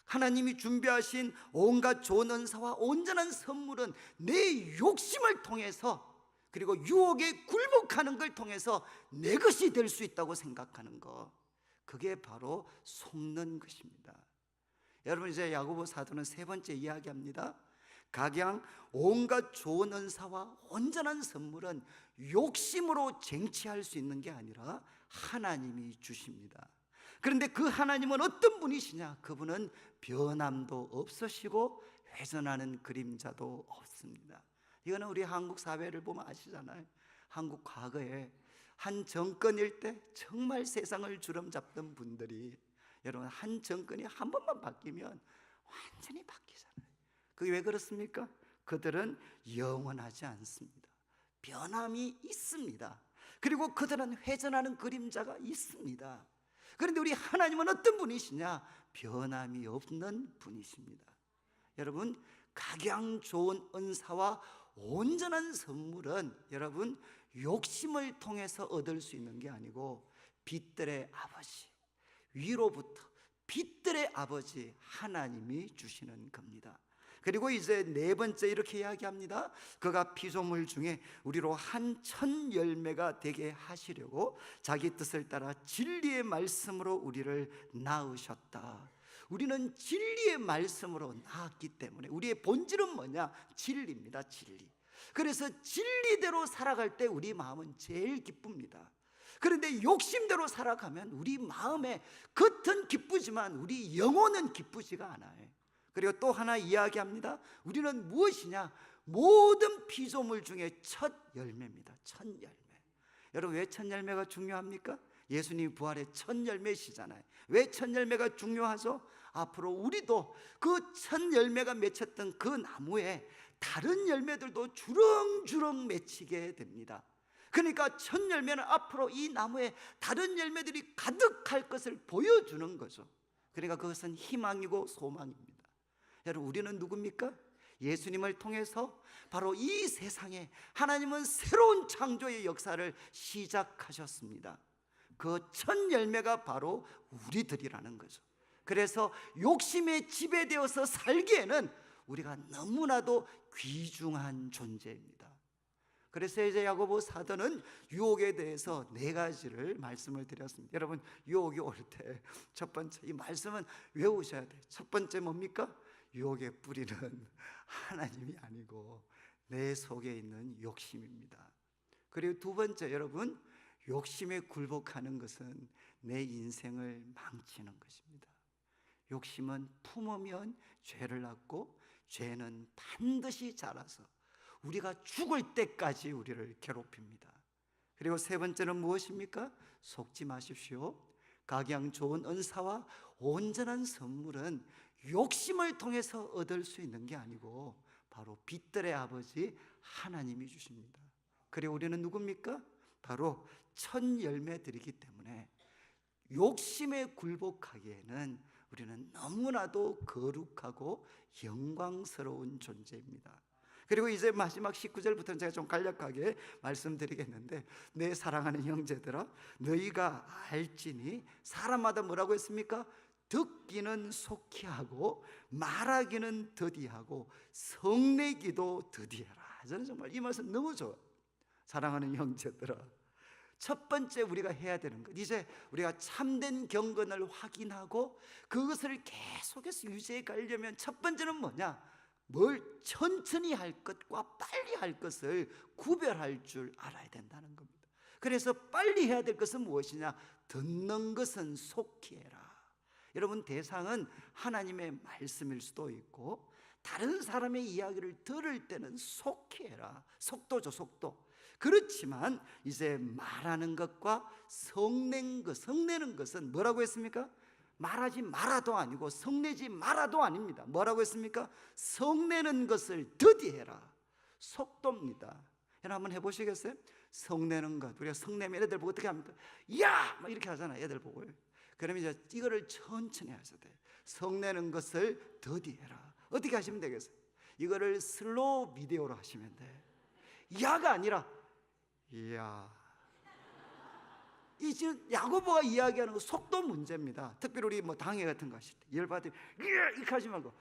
하나님이 준비하신 온갖 좋은 은사와 온전한 선물은 내 욕심을 통해서, 그리고 유혹에 굴복하는 걸 통해서 내 것이 될 수 있다고 생각하는 것, 그게 바로 속는 것입니다. 여러분, 이제 야고보 사도는 세 번째 이야기합니다. 각양 온갖 좋은 은사와 온전한 선물은 욕심으로 쟁취할 수 있는 게 아니라 하나님이 주십니다. 그런데 그 하나님은 어떤 분이시냐? 그분은 변함도 없으시고 회전하는 그림자도 없습니다. 이거는 우리 한국 사회를 보면 아시잖아요. 한국 과거에 한 정권일 때 정말 세상을 주름잡던 분들이, 여러분, 한 정권이 한 번만 바뀌면 완전히 바뀌잖아요. 그게 왜 그렇습니까? 그들은 영원하지 않습니다. 변함이 있습니다. 그리고 그들은 회전하는 그림자가 있습니다. 그런데 우리 하나님은 어떤 분이시냐? 변함이 없는 분이십니다. 여러분, 각양 좋은 은사와 온전한 선물은 여러분 욕심을 통해서 얻을 수 있는 게 아니고 빛들의 아버지, 위로부터 빛들의 아버지 하나님이 주시는 겁니다. 그리고 이제 네 번째 이렇게 이야기합니다. 그가 피조물 중에 우리로 한 천 열매가 되게 하시려고 자기 뜻을 따라 진리의 말씀으로 우리를 낳으셨다. 우리는 진리의 말씀으로 낳았기 때문에 우리의 본질은 뭐냐? 진리입니다. 진리. 그래서 진리대로 살아갈 때 우리 마음은 제일 기쁩니다. 그런데 욕심대로 살아가면 우리 마음에 겉은 기쁘지만 우리 영혼은 기쁘지가 않아요. 그리고 또 하나 이야기합니다. 우리는 무엇이냐? 모든 피조물 중에 첫 열매입니다. 첫 열매. 여러분, 왜 첫 열매가 중요합니까? 예수님 부활의 첫 열매시잖아요. 왜 첫 열매가 중요하죠? 앞으로 우리도 그 첫 열매가 맺혔던 그 나무에 다른 열매들도 주렁주렁 맺히게 됩니다. 그러니까 첫 열매는 앞으로 이 나무에 다른 열매들이 가득할 것을 보여주는 거죠. 그러니까 그것은 희망이고 소망입니다. 여러분, 우리는 누굽니까? 예수님을 통해서 바로 이 세상에 하나님은 새로운 창조의 역사를 시작하셨습니다. 그 첫 열매가 바로 우리들이라는 거죠. 그래서 욕심에 지배되어서 살기에는 우리가 너무나도 귀중한 존재입니다. 그래서 이제 야고보 사도는 유혹에 대해서 4가지를 말씀을 드렸습니다. 여러분, 유혹이 올 때 첫 번째 이 말씀은 외우셔야 돼요. 첫 번째 뭡니까? 유혹의 뿌리는 하나님이 아니고 내 속에 있는 욕심입니다. 그리고 두 번째, 여러분, 욕심에 굴복하는 것은 내 인생을 망치는 것입니다. 욕심은 품으면 죄를 낳고 죄는 반드시 자라서 우리가 죽을 때까지 우리를 괴롭힙니다. 그리고 세 번째는 무엇입니까? 속지 마십시오. 각양 좋은 은사와 온전한 선물은 욕심을 통해서 얻을 수 있는 게 아니고 바로 빛들의 아버지 하나님이 주십니다. 그리고 우리는 누굽니까? 바로 첫 열매들이기 때문에 욕심에 굴복하기에는 우리는 너무나도 거룩하고 영광스러운 존재입니다. 그리고 이제 마지막 19절부터는 제가 좀 간략하게 말씀드리겠는데, 내 사랑하는 형제들아, 너희가 알지니 사람마다 뭐라고 했습니까? 듣기는 속히 하고 말하기는 더디하고 성내기도 더디해라. 저는 정말 이 말씀 너무 좋아요. 사랑하는 형제들아, 첫 번째 우리가 해야 되는 것, 이제 우리가 참된 경건을 확인하고 그것을 계속해서 유지해 가려면 첫 번째는 뭐냐? 뭘 천천히 할 것과 빨리 할 것을 구별할 줄 알아야 된다는 겁니다. 그래서 빨리 해야 될 것은 무엇이냐? 듣는 것은 속히 해라. 여러분, 대상은 하나님의 말씀일 수도 있고 다른 사람의 이야기를 들을 때는 속히 해라. 속도죠, 속도. 그렇지만 이제 말하는 것과 성내는 것은 뭐라고 했습니까? 말하지 말아도 아니고 성내지 말아도 아닙니다. 뭐라고 했습니까? 성내는 것을 더디해라. 속도입니다. 여러분 한번 해보시겠어요? 성내는 것, 우리가 성내면 애들 보고 어떻게 합니까? 야! 막 이렇게 하잖아요, 애들 보고. 그러면 이제 이거를 천천히 하셔야 돼요. 성내는 것을 더디해라. 어떻게 하시면 되겠어요? 이거를 슬로우 비디오로 하시면 돼. 야가 아니라 이야. 이 지금 야고보가 이야기하는 거 속도 문제입니다. 특별히 우리 뭐 당회 같은 거 하실 때 열받으면 이렇게 하지 말고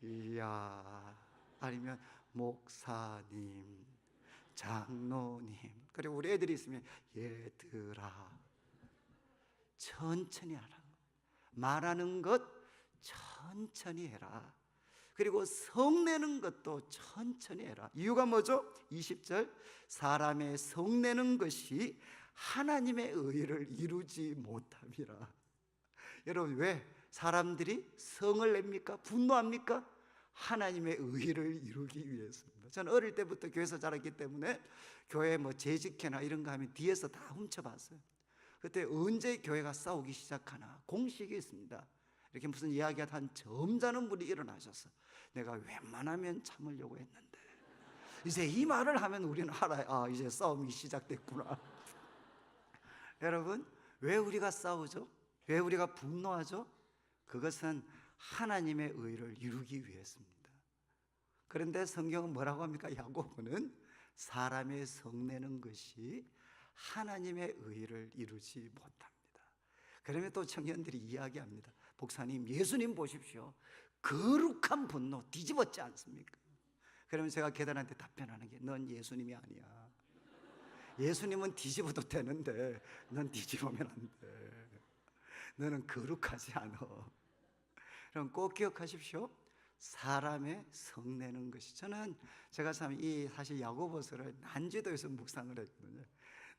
이야, 아니면 목사님, 장로님, 그리고 우리 애들이 있으면 얘들아. 천천히 하라. 말하는 것 천천히 해라. 그리고 성내는 것도 천천히 해라. 이유가 뭐죠? 20절, 사람의 성내는 것이 하나님의 의를 이루지 못함이라. 여러분, 왜 사람들이 성을 냅니까? 분노합니까? 하나님의 의를 이루기 위해서입니다. 저는 어릴 때부터 교회에서 자랐기 때문에 교회 뭐 재직회나 이런 거 하면 뒤에서 다 훔쳐봤어요. 그때 언제 교회가 싸우기 시작하나 공식이 있습니다. 이렇게 무슨 이야기가 한 점잖은 분이 일어나셔서 내가 웬만하면 참으려고 했는데 이제 이 말을 하면 우리는 알아요. 아, 이제 싸움이 시작됐구나. 여러분, 왜 우리가 싸우죠? 왜 우리가 분노하죠? 그것은 하나님의 의를 이루기 위해서입니다. 그런데 성경은 뭐라고 합니까? 야고보는 사람의 성내는 것이 하나님의 의를 이루지 못합니다. 그러면 또 청년들이 이야기합니다. 목사님, 예수님 보십시오. 거룩한 분노 뒤집었지 않습니까? 그러면 제가 계단한테 답변하는 게, 넌 예수님이 아니야. 예수님은 뒤집어도 되는데 넌 뒤집으면 안 돼. 너는 거룩하지 않아. 그럼 꼭 기억하십시오. 사람의 성내는 것이, 제가 참 이 사실 야고보서를 난지도에서 묵상을 했거든요.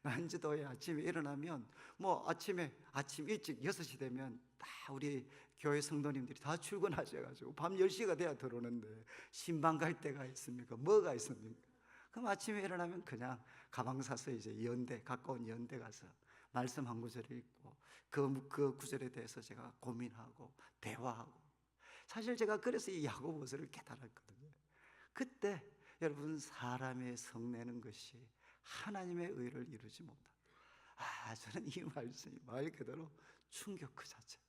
난지도에 아침에 일어나면 뭐 아침 일찍 6시 되면 다 우리 교회 성도님들이 다 출근하셔가지고 밤 10시가 돼야 들어오는데 신방 갈 데가 있습니까? 뭐가 있습니까? 그럼 아침에 일어나면 그냥 가방 사서 이제 가까운 연대 가서 말씀 한 구절 읽고 그 구절에 대해서 제가 고민하고 대화하고. 사실 제가 그래서 이 야고보서를 깨달았거든요. 그때 여러분, 사람의 성내는 것이 하나님의 의를 이루지 못한다. 저는 이 말씀이 말 그대로 충격 그 자체.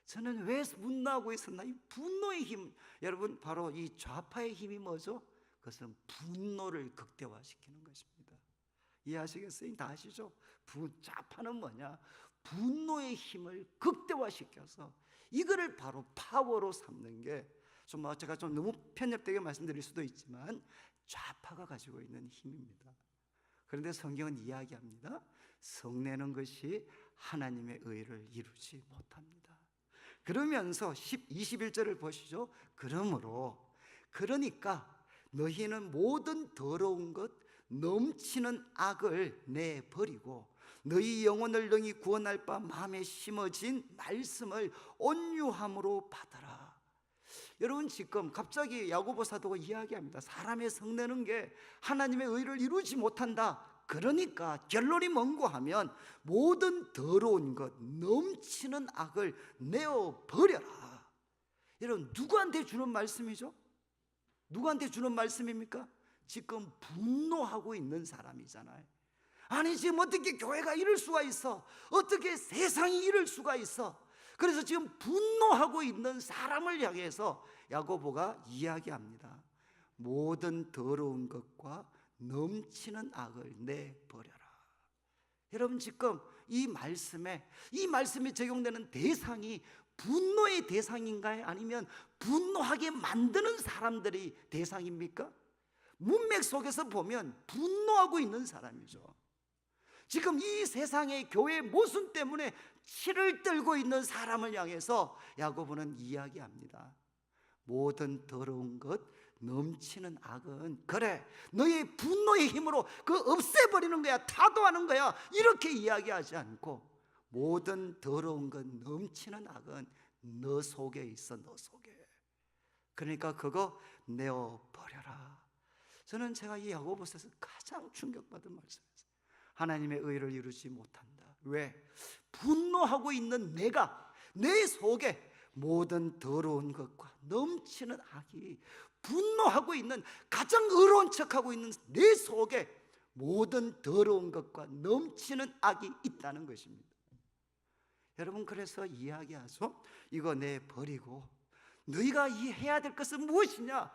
저는 왜 분노하고 있었나? 이 분노의 힘, 여러분, 바로 이 좌파의 힘이 뭐죠? 그것은 분노를 극대화시키는 것입니다. 이해하시겠어요? 다 아시죠? 좌파는 뭐냐? 분노의 힘을 극대화시켜서 이거를 바로 파워로 삼는 게, 좀 제가 좀 너무 편협되게 말씀드릴 수도 있지만 좌파가 가지고 있는 힘입니다. 그런데 성경은 이야기합니다. 성내는 것이 하나님의 의를 이루지 못합니다. 그러면서 21절을 보시죠. 그러니까 너희는 모든 더러운 것 넘치는 악을 내버리고 너희 영혼을 능히 구원할 바 마음에 심어진 말씀을 온유함으로 받아라. 여러분, 지금 갑자기 야고보 사도가 이야기합니다. 사람의 성내는 게 하나님의 의를 이루지 못한다. 그러니까 결론이 뭔고 하면 모든 더러운 것 넘치는 악을 내어버려라. 여러분, 누구한테 주는 말씀이죠? 누구한테 주는 말씀입니까? 지금 분노하고 있는 사람이잖아요. 아니, 지금 어떻게 교회가 이럴 수가 있어? 어떻게 세상이 이럴 수가 있어? 그래서 지금 분노하고 있는 사람을 향해서 야고보가 이야기합니다. 모든 더러운 것과 넘치는 악을 내버려라. 여러분, 지금 이 말씀에 적용되는 대상이 분노의 대상인가요? 아니면 분노하게 만드는 사람들이 대상입니까? 문맥 속에서 보면 분노하고 있는 사람이죠. 지금 이 세상의 교회 모순 때문에 치를 떨고 있는 사람을 향해서 야고보는 이야기합니다. 모든 더러운 것 넘치는 악은, 그래, 너의 분노의 힘으로 그 없애버리는 거야, 타도하는 거야, 이렇게 이야기하지 않고 모든 더러운 것 넘치는 악은 너 속에 있어. 너 속에. 그러니까 그거 내어버려라. 저는 제가 이 야고보서에서 가장 충격받은 말씀이었어요. 하나님의 의를 이루지 못한다. 왜? 분노하고 있는 내 속에 모든 더러운 것과 넘치는 악이, 분노하고 있는, 가장 의로운 척하고 있는 내 속에 모든 더러운 것과 넘치는 악이 있다는 것입니다. 여러분, 그래서 이야기하죠. 이거 내버리고 너희가 해야 될 것은 무엇이냐?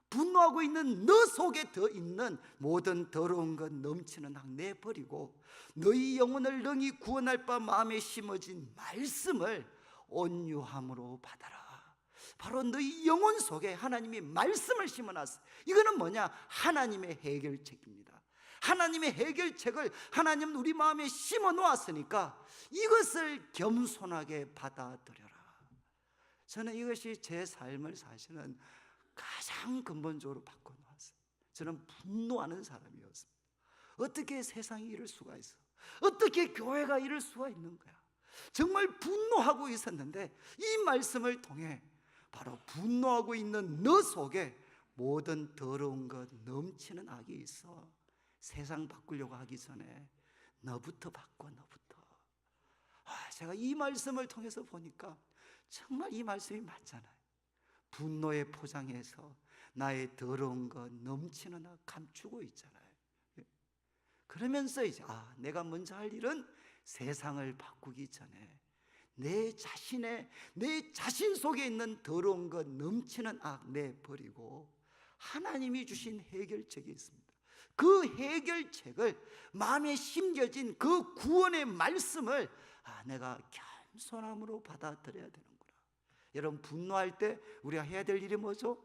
분노하고 있는 너 속에 더 있는 모든 더러운 것 넘치는 악 내버리고 너희 영혼을 능히 구원할 바 마음에 심어진 말씀을 온유함으로 받아라. 바로 너희 영혼 속에 하나님이 말씀을 심어놨어요. 이거는 뭐냐? 하나님의 해결책입니다. 하나님의 해결책을 하나님은 우리 마음에 심어 놓았으니까 이것을 겸손하게 받아들여라. 저는 이것이 제 삶을 사실은 가장 근본적으로 바꿔놓았어요. 저는 분노하는 사람이었습니다. 어떻게 세상이 이럴 수가 있어? 어떻게 교회가 이럴 수가 있는 거야? 정말 분노하고 있었는데 이 말씀을 통해 바로 분노하고 있는 너 속에 모든 더러운 것 넘치는 악이 있어. 세상 바꾸려고 하기 전에 너부터 바꿔. 너부터. 제가 이 말씀을 통해서 보니까 정말 이 말씀이 맞잖아요. 분노에 포장해서 나의 더러운 것 넘치는 악 감추고 있잖아요. 그러면서 이제 내가 먼저 할 일은 세상을 바꾸기 전에 내 자신 속에 있는 더러운 것 넘치는 악 내버리고 하나님이 주신 해결책이 있습니다. 그 해결책을, 마음에 심겨진 그 구원의 말씀을 내가 겸손함으로 받아들여야 되는구나. 여러분, 분노할 때 우리가 해야 될 일이 뭐죠?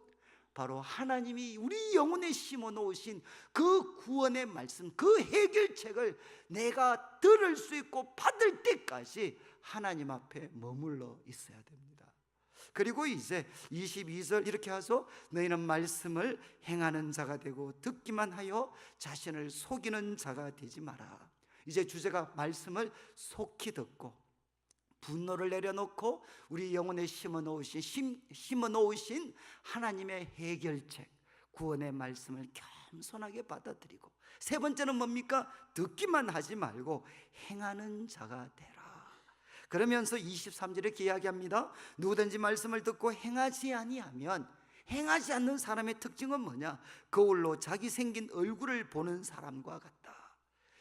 바로 하나님이 우리 영혼에 심어 놓으신 그 구원의 말씀, 그 해결책을 내가 들을 수 있고 받을 때까지 하나님 앞에 머물러 있어야 됩니다. 그리고 이제 22절 이렇게 하소. 너희는 말씀을 행하는 자가 되고 듣기만 하여 자신을 속이는 자가 되지 마라. 이제 주제가 말씀을 속히 듣고 분노를 내려놓고 우리 영혼에 심어 놓으신 하나님의 해결책, 구원의 말씀을 겸손하게 받아들이고, 세 번째는 뭡니까? 듣기만 하지 말고 행하는 자가 되라. 그러면서 23절에 이렇게 이야기합니다. 누구든지 말씀을 듣고 행하지 아니하면, 행하지 않는 사람의 특징은 뭐냐? 거울로 자기 생긴 얼굴을 보는 사람과 같다.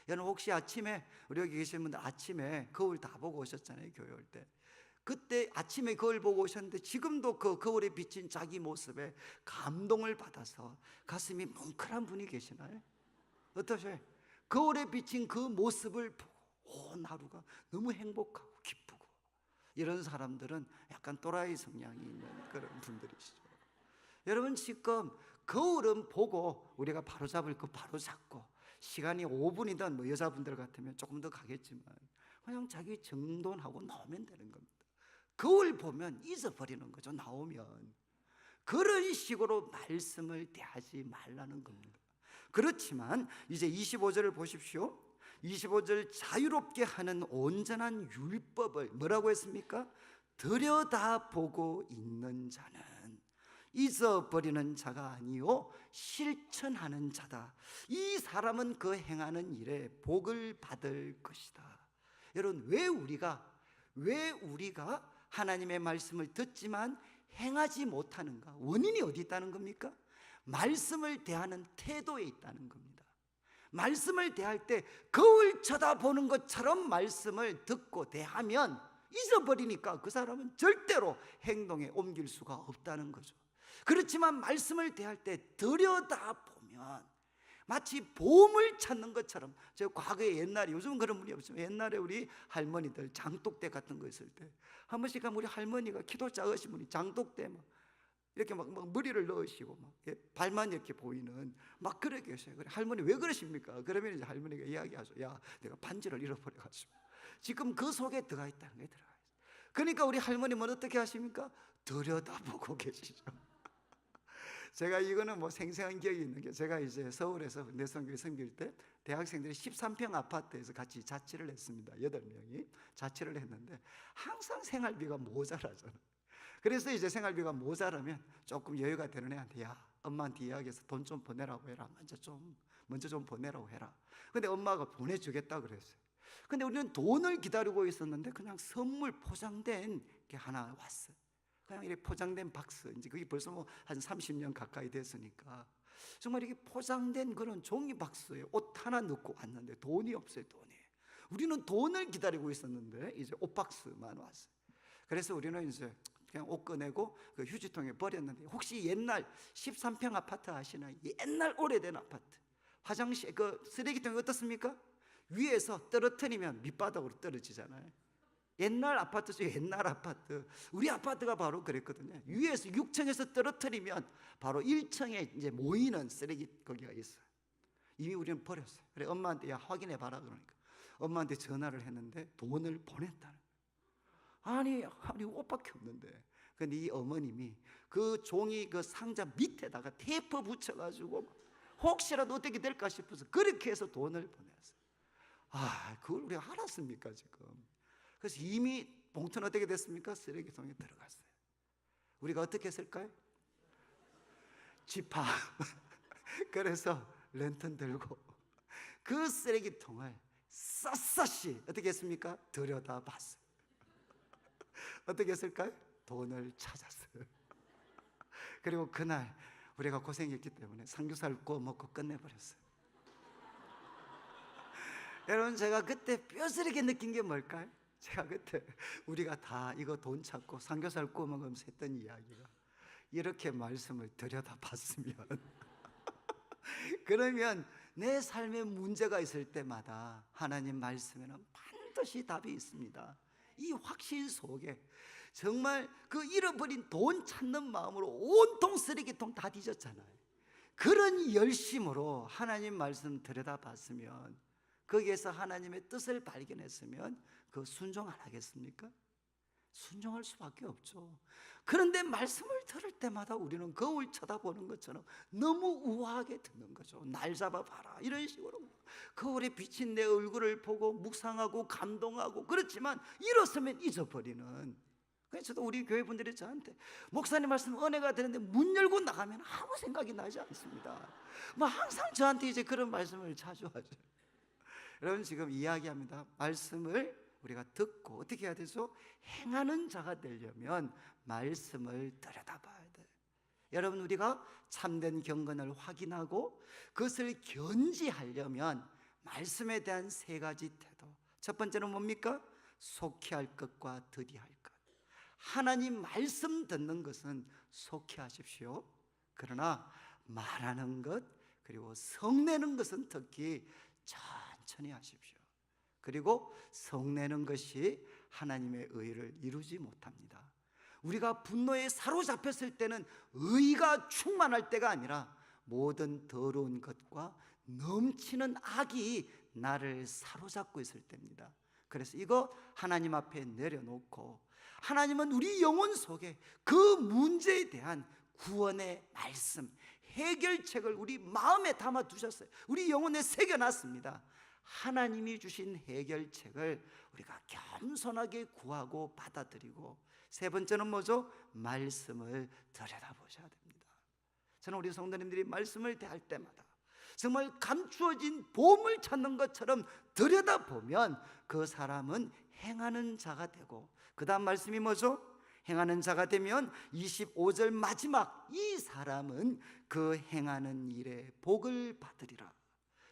여러분, 혹시 아침에, 우리 여기 계신 분들 아침에 거울 다 보고 오셨잖아요, 교회 올 때. 그때 아침에 거울 보고 오셨는데 지금도 그 거울에 비친 자기 모습에 감동을 받아서 가슴이 뭉클한 분이 계시나요? 어떠세요? 거울에 비친 그 모습을 보고 온 하루가 너무 행복하고 기쁘고, 이런 사람들은 약간 또라이 성향이 있는 그런 분들이시죠. 여러분, 지금 거울은 보고 우리가 바로잡을 거 바로잡고, 시간이 5분이든 뭐 여자분들 같으면 조금 더 가겠지만 그냥 자기 정돈하고 나오면 되는 겁니다. 거울 보면 잊어버리는 거죠. 나오면. 그런 식으로 말씀을 대하지 말라는 겁니다. 그렇지만 이제 25절을 보십시오. 25절, 자유롭게 하는 온전한 율법을 뭐라고 했습니까? 들여다보고 있는 자는 잊어버리는 자가 아니요 실천하는 자다. 이 사람은 그 행하는 일에 복을 받을 것이다. 여러분, 왜 우리가 하나님의 말씀을 듣지만 행하지 못하는가? 원인이 어디 있다는 겁니까? 말씀을 대하는 태도에 있다는 겁니다. 말씀을 대할 때 거울 쳐다보는 것처럼 말씀을 듣고 대하면 잊어버리니까 그 사람은 절대로 행동에 옮길 수가 없다는 거죠. 그렇지만 말씀을 대할 때 들여다보면 마치 보물 찾는 것처럼, 제가 과거에 옛날에, 요즘은 그런 분이 없지만 옛날에 우리 할머니들 장독대 같은 거 있을 때 한 번씩 가면 우리 할머니가 키도 작으신 분이 장독대 막 이렇게 막 머리를 넣으시고 막 발만 이렇게 보이는 막 그러게 계세요. 그래, 할머니 왜 그러십니까? 그러면 이제 할머니가 이야기하죠. 야, 내가 반지를 잃어버려가지고 지금 그 속에 들어가 있다는 게 들어가 있어요. 그러니까 우리 할머님은 어떻게 하십니까? 들여다보고 계시죠. 제가 이거는 뭐 생생한 기억이 있는 게, 제가 이제 서울에서 내성교회 섬길 때 대학생들이 13평 아파트에서 같이 자취를 했습니다. 8명이 자취를 했는데 항상 생활비가 모자라잖아요. 그래서 이제 생활비가 모자라면 조금 여유가 되는 애한테, 야, 엄마한테 이야기해서 돈 좀 보내라고 해라. 먼저 좀 보내라고 해라. 근데 엄마가 보내주겠다 그랬어요. 근데 우리는 돈을 기다리고 있었는데 그냥 선물 포장된 게 하나 왔어요. 그냥 이렇게 포장된 박스, 이제 그게 벌써 뭐 한 30년 가까이 됐으니까 정말 이렇게 포장된 그런 종이 박스에 옷 하나 넣고 왔는데 돈이 없어요. 돈이. 우리는 돈을 기다리고 있었는데 이제 옷 박스만 왔어요. 그래서 우리는 이제 그냥 옷 꺼내고 그 휴지통에 버렸는데, 혹시 옛날 13평 아파트 아시나요? 옛날 오래된 아파트, 화장실 그 쓰레기통이 어떻습니까? 위에서 떨어뜨리면 밑바닥으로 떨어지잖아요. 옛날 아파트죠. 옛날 아파트. 우리 아파트가 바로 그랬거든요. 위에서 6층에서 떨어뜨리면 바로 1층에 이제 모이는 쓰레기 거기가 있어요. 이미 우리는 버렸어요. 그래, 엄마한테 야, 확인해 봐라 그러니까 엄마한테 전화를 했는데 돈을 보냈다는 거예요. 아니 옷밖에 없는데. 근데 이 어머님이 그 종이 그 상자 밑에다가 테이프 붙여가지고 혹시라도 어떻게 될까 싶어서 그렇게 해서 돈을 보냈어요. 그걸 우리가 알았습니까 지금? 그래서 이미 봉투는 어떻게 됐습니까? 쓰레기통에 들어갔어요. 우리가 어떻게 했을까요? 지파. 그래서 랜턴 들고 그 쓰레기통을 샅샅이 어떻게 했습니까? 들여다봤어요. 어떻게 했을까요? 돈을 찾았어요. 그리고 그날 우리가 고생했기 때문에 삼겹살 구워 먹고 끝내버렸어요. 여러분, 제가 그때 뼈저리게 느낀 게 뭘까요? 제가 그때 우리가 다 이거 돈 찾고 삼겹살 구워 먹으면서 했던 이야기가, 이렇게 말씀을 들여다봤으면 그러면 내 삶에 문제가 있을 때마다 하나님 말씀에는 반드시 답이 있습니다. 이 확신 속에 정말 그 잃어버린 돈 찾는 마음으로 온통 쓰레기통 다 뒤졌잖아요. 그런 열심으로 하나님 말씀 들여다봤으면, 거기에서 하나님의 뜻을 발견했으면 그 순종 안 하겠습니까? 순종할 수밖에 없죠. 그런데 말씀을 들을 때마다 우리는 거울 쳐다보는 것처럼 너무 우아하게 듣는 거죠. 날 잡아봐라 이런 식으로 거울에 비친 내 얼굴을 보고 묵상하고 감동하고, 그렇지만 일었으면 잊어버리는. 그래서 저도 우리 교회 분들이 저한테 목사님 말씀 은혜가 되는데 문 열고 나가면 아무 생각이 나지 않습니다. 뭐 항상 저한테 이제 그런 말씀을 자주 하죠. 여러분, 지금 이야기합니다. 말씀을 우리가 듣고 어떻게 해야 되죠? 행하는 자가 되려면 말씀을 들여다봐야 돼요. 여러분, 우리가 참된 경건을 확인하고 그것을 견지하려면 말씀에 대한 3가지 태도. 첫 번째는 뭡니까? 속히 할 것과 더디 할 것. 하나님 말씀 듣는 것은 속히 하십시오. 그러나 말하는 것, 그리고 성내는 것은 특히 천천히 하십시오. 그리고 성내는 것이 하나님의 의를 이루지 못합니다. 우리가 분노에 사로잡혔을 때는 의가 충만할 때가 아니라 모든 더러운 것과 넘치는 악이 나를 사로잡고 있을 때입니다. 그래서 이거 하나님 앞에 내려놓고, 하나님은 우리 영혼 속에 그 문제에 대한 구원의 말씀, 해결책을 우리 마음에 담아 두셨어요. 우리 영혼에 새겨놨습니다. 하나님이 주신 해결책을 우리가 겸손하게 구하고 받아들이고, 세 번째는 뭐죠? 말씀을 들여다보셔야 됩니다. 저는 우리 성도님들이 말씀을 대할 때마다 정말 감추어진 보물 찾는 것처럼 들여다보면 그 사람은 행하는 자가 되고, 그 다음 말씀이 뭐죠? 행하는 자가 되면 25절 마지막, 이 사람은 그 행하는 일에 복을 받으리라.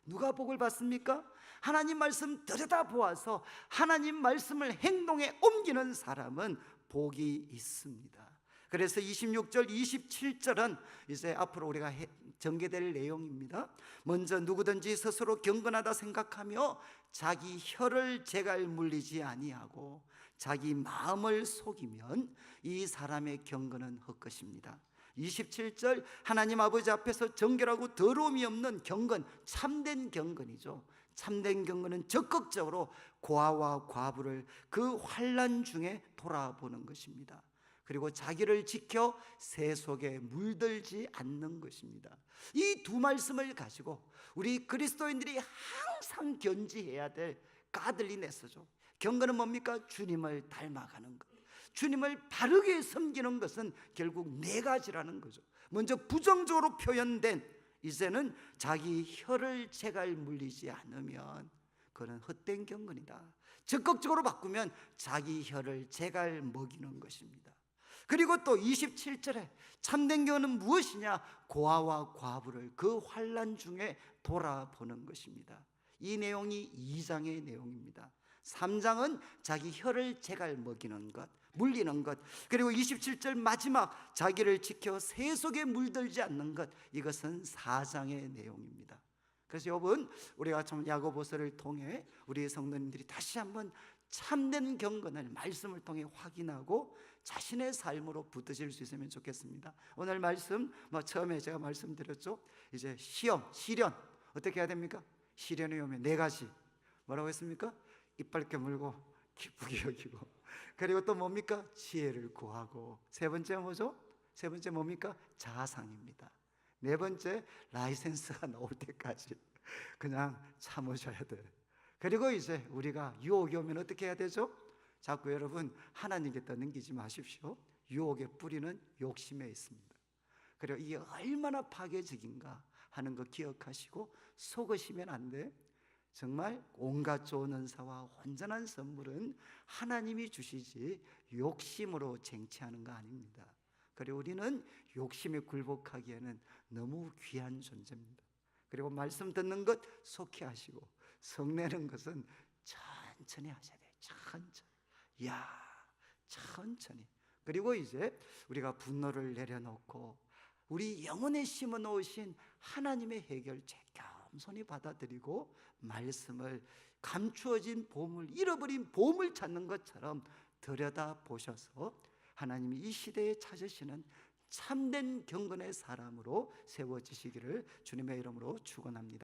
누가 복을 받습니까? 하나님 말씀 들여다보아서 하나님 말씀을 행동에 옮기는 사람은 복이 있습니다. 그래서 26절, 27절은 이제 앞으로 우리가 전개될 내용입니다. 먼저 누구든지 스스로 경건하다 생각하며 자기 혀를 제갈 물리지 아니하고 자기 마음을 속이면 이 사람의 경건은 헛것입니다. 27절, 하나님 아버지 앞에서 정결하고 더러움이 없는 경건, 참된 경건이죠. 참된 경건은 적극적으로 고아와 과부를 그 환난 중에 돌아보는 것입니다. 그리고 자기를 지켜 새 속에 물들지 않는 것입니다. 이 두 말씀을 가지고 우리 그리스도인들이 항상 견지해야 될 가들리네스죠. 경건은 뭡니까? 주님을 닮아가는 것. 주님을 바르게 섬기는 것은 결국 네 가지라는 거죠. 먼저 부정적으로 표현된, 이제는 자기 혀를 제갈 물리지 않으면 그는 헛된 경건이다. 적극적으로 바꾸면 자기 혀를 제갈 먹이는 것입니다. 그리고 또 27절에 참된 경건은 무엇이냐? 고아와 과부를 그 환난 중에 돌아보는 것입니다. 이 내용이 2장의 내용입니다. 3장은 자기 혀를 제갈 먹이는 것, 물리는 것, 그리고 27절 마지막 자기를 지켜 새 속에 물들지 않는 것, 이것은 4장의 내용입니다. 그래서 여러분, 우리가 좀 야고보서를 통해 우리 성도님들이 다시 한번 참된 경건을 말씀을 통해 확인하고 자신의 삶으로 붙드실 수 있으면 좋겠습니다. 오늘 말씀, 처음에 제가 말씀드렸죠. 이제 시험, 시련 어떻게 해야 됩니까? 시련이 오면 네 가지. 뭐라고 했습니까? 이빨 깨물고 기쁘게 여기고, 그리고 또 뭡니까? 지혜를 구하고, 세 번째 뭐죠? 세 번째 뭡니까? 자상입니다. 네 번째, 라이센스가 나올 때까지 그냥 참으셔야 돼. 그리고 이제 우리가 유혹이 오면 어떻게 해야 되죠? 자꾸 여러분 하나님께 떠넘기지 마십시오. 유혹의 뿌리는 욕심에 있습니다. 그리고 이게 얼마나 파괴적인가 하는 거 기억하시고 속으시면 안 돼. 정말 온갖 좋은 은사와 온전한 선물은 하나님이 주시지 욕심으로 쟁취하는 거 아닙니다. 그리고 우리는 욕심에 굴복하기에는 너무 귀한 존재입니다. 그리고 말씀 듣는 것 속히 하시고, 성내는 것은 천천히 하셔야 돼요. 천천히. 그리고 이제 우리가 분노를 내려놓고 우리 영혼에 심어 놓으신 하나님의 해결책 겸손히 받아들이고, 말씀을 감추어진 보물, 잃어버린 보물 찾는 것처럼 들여다보셔서 하나님이 이 시대에 찾으시는 참된 경건의 사람으로 세워지시기를 주님의 이름으로 축원합니다.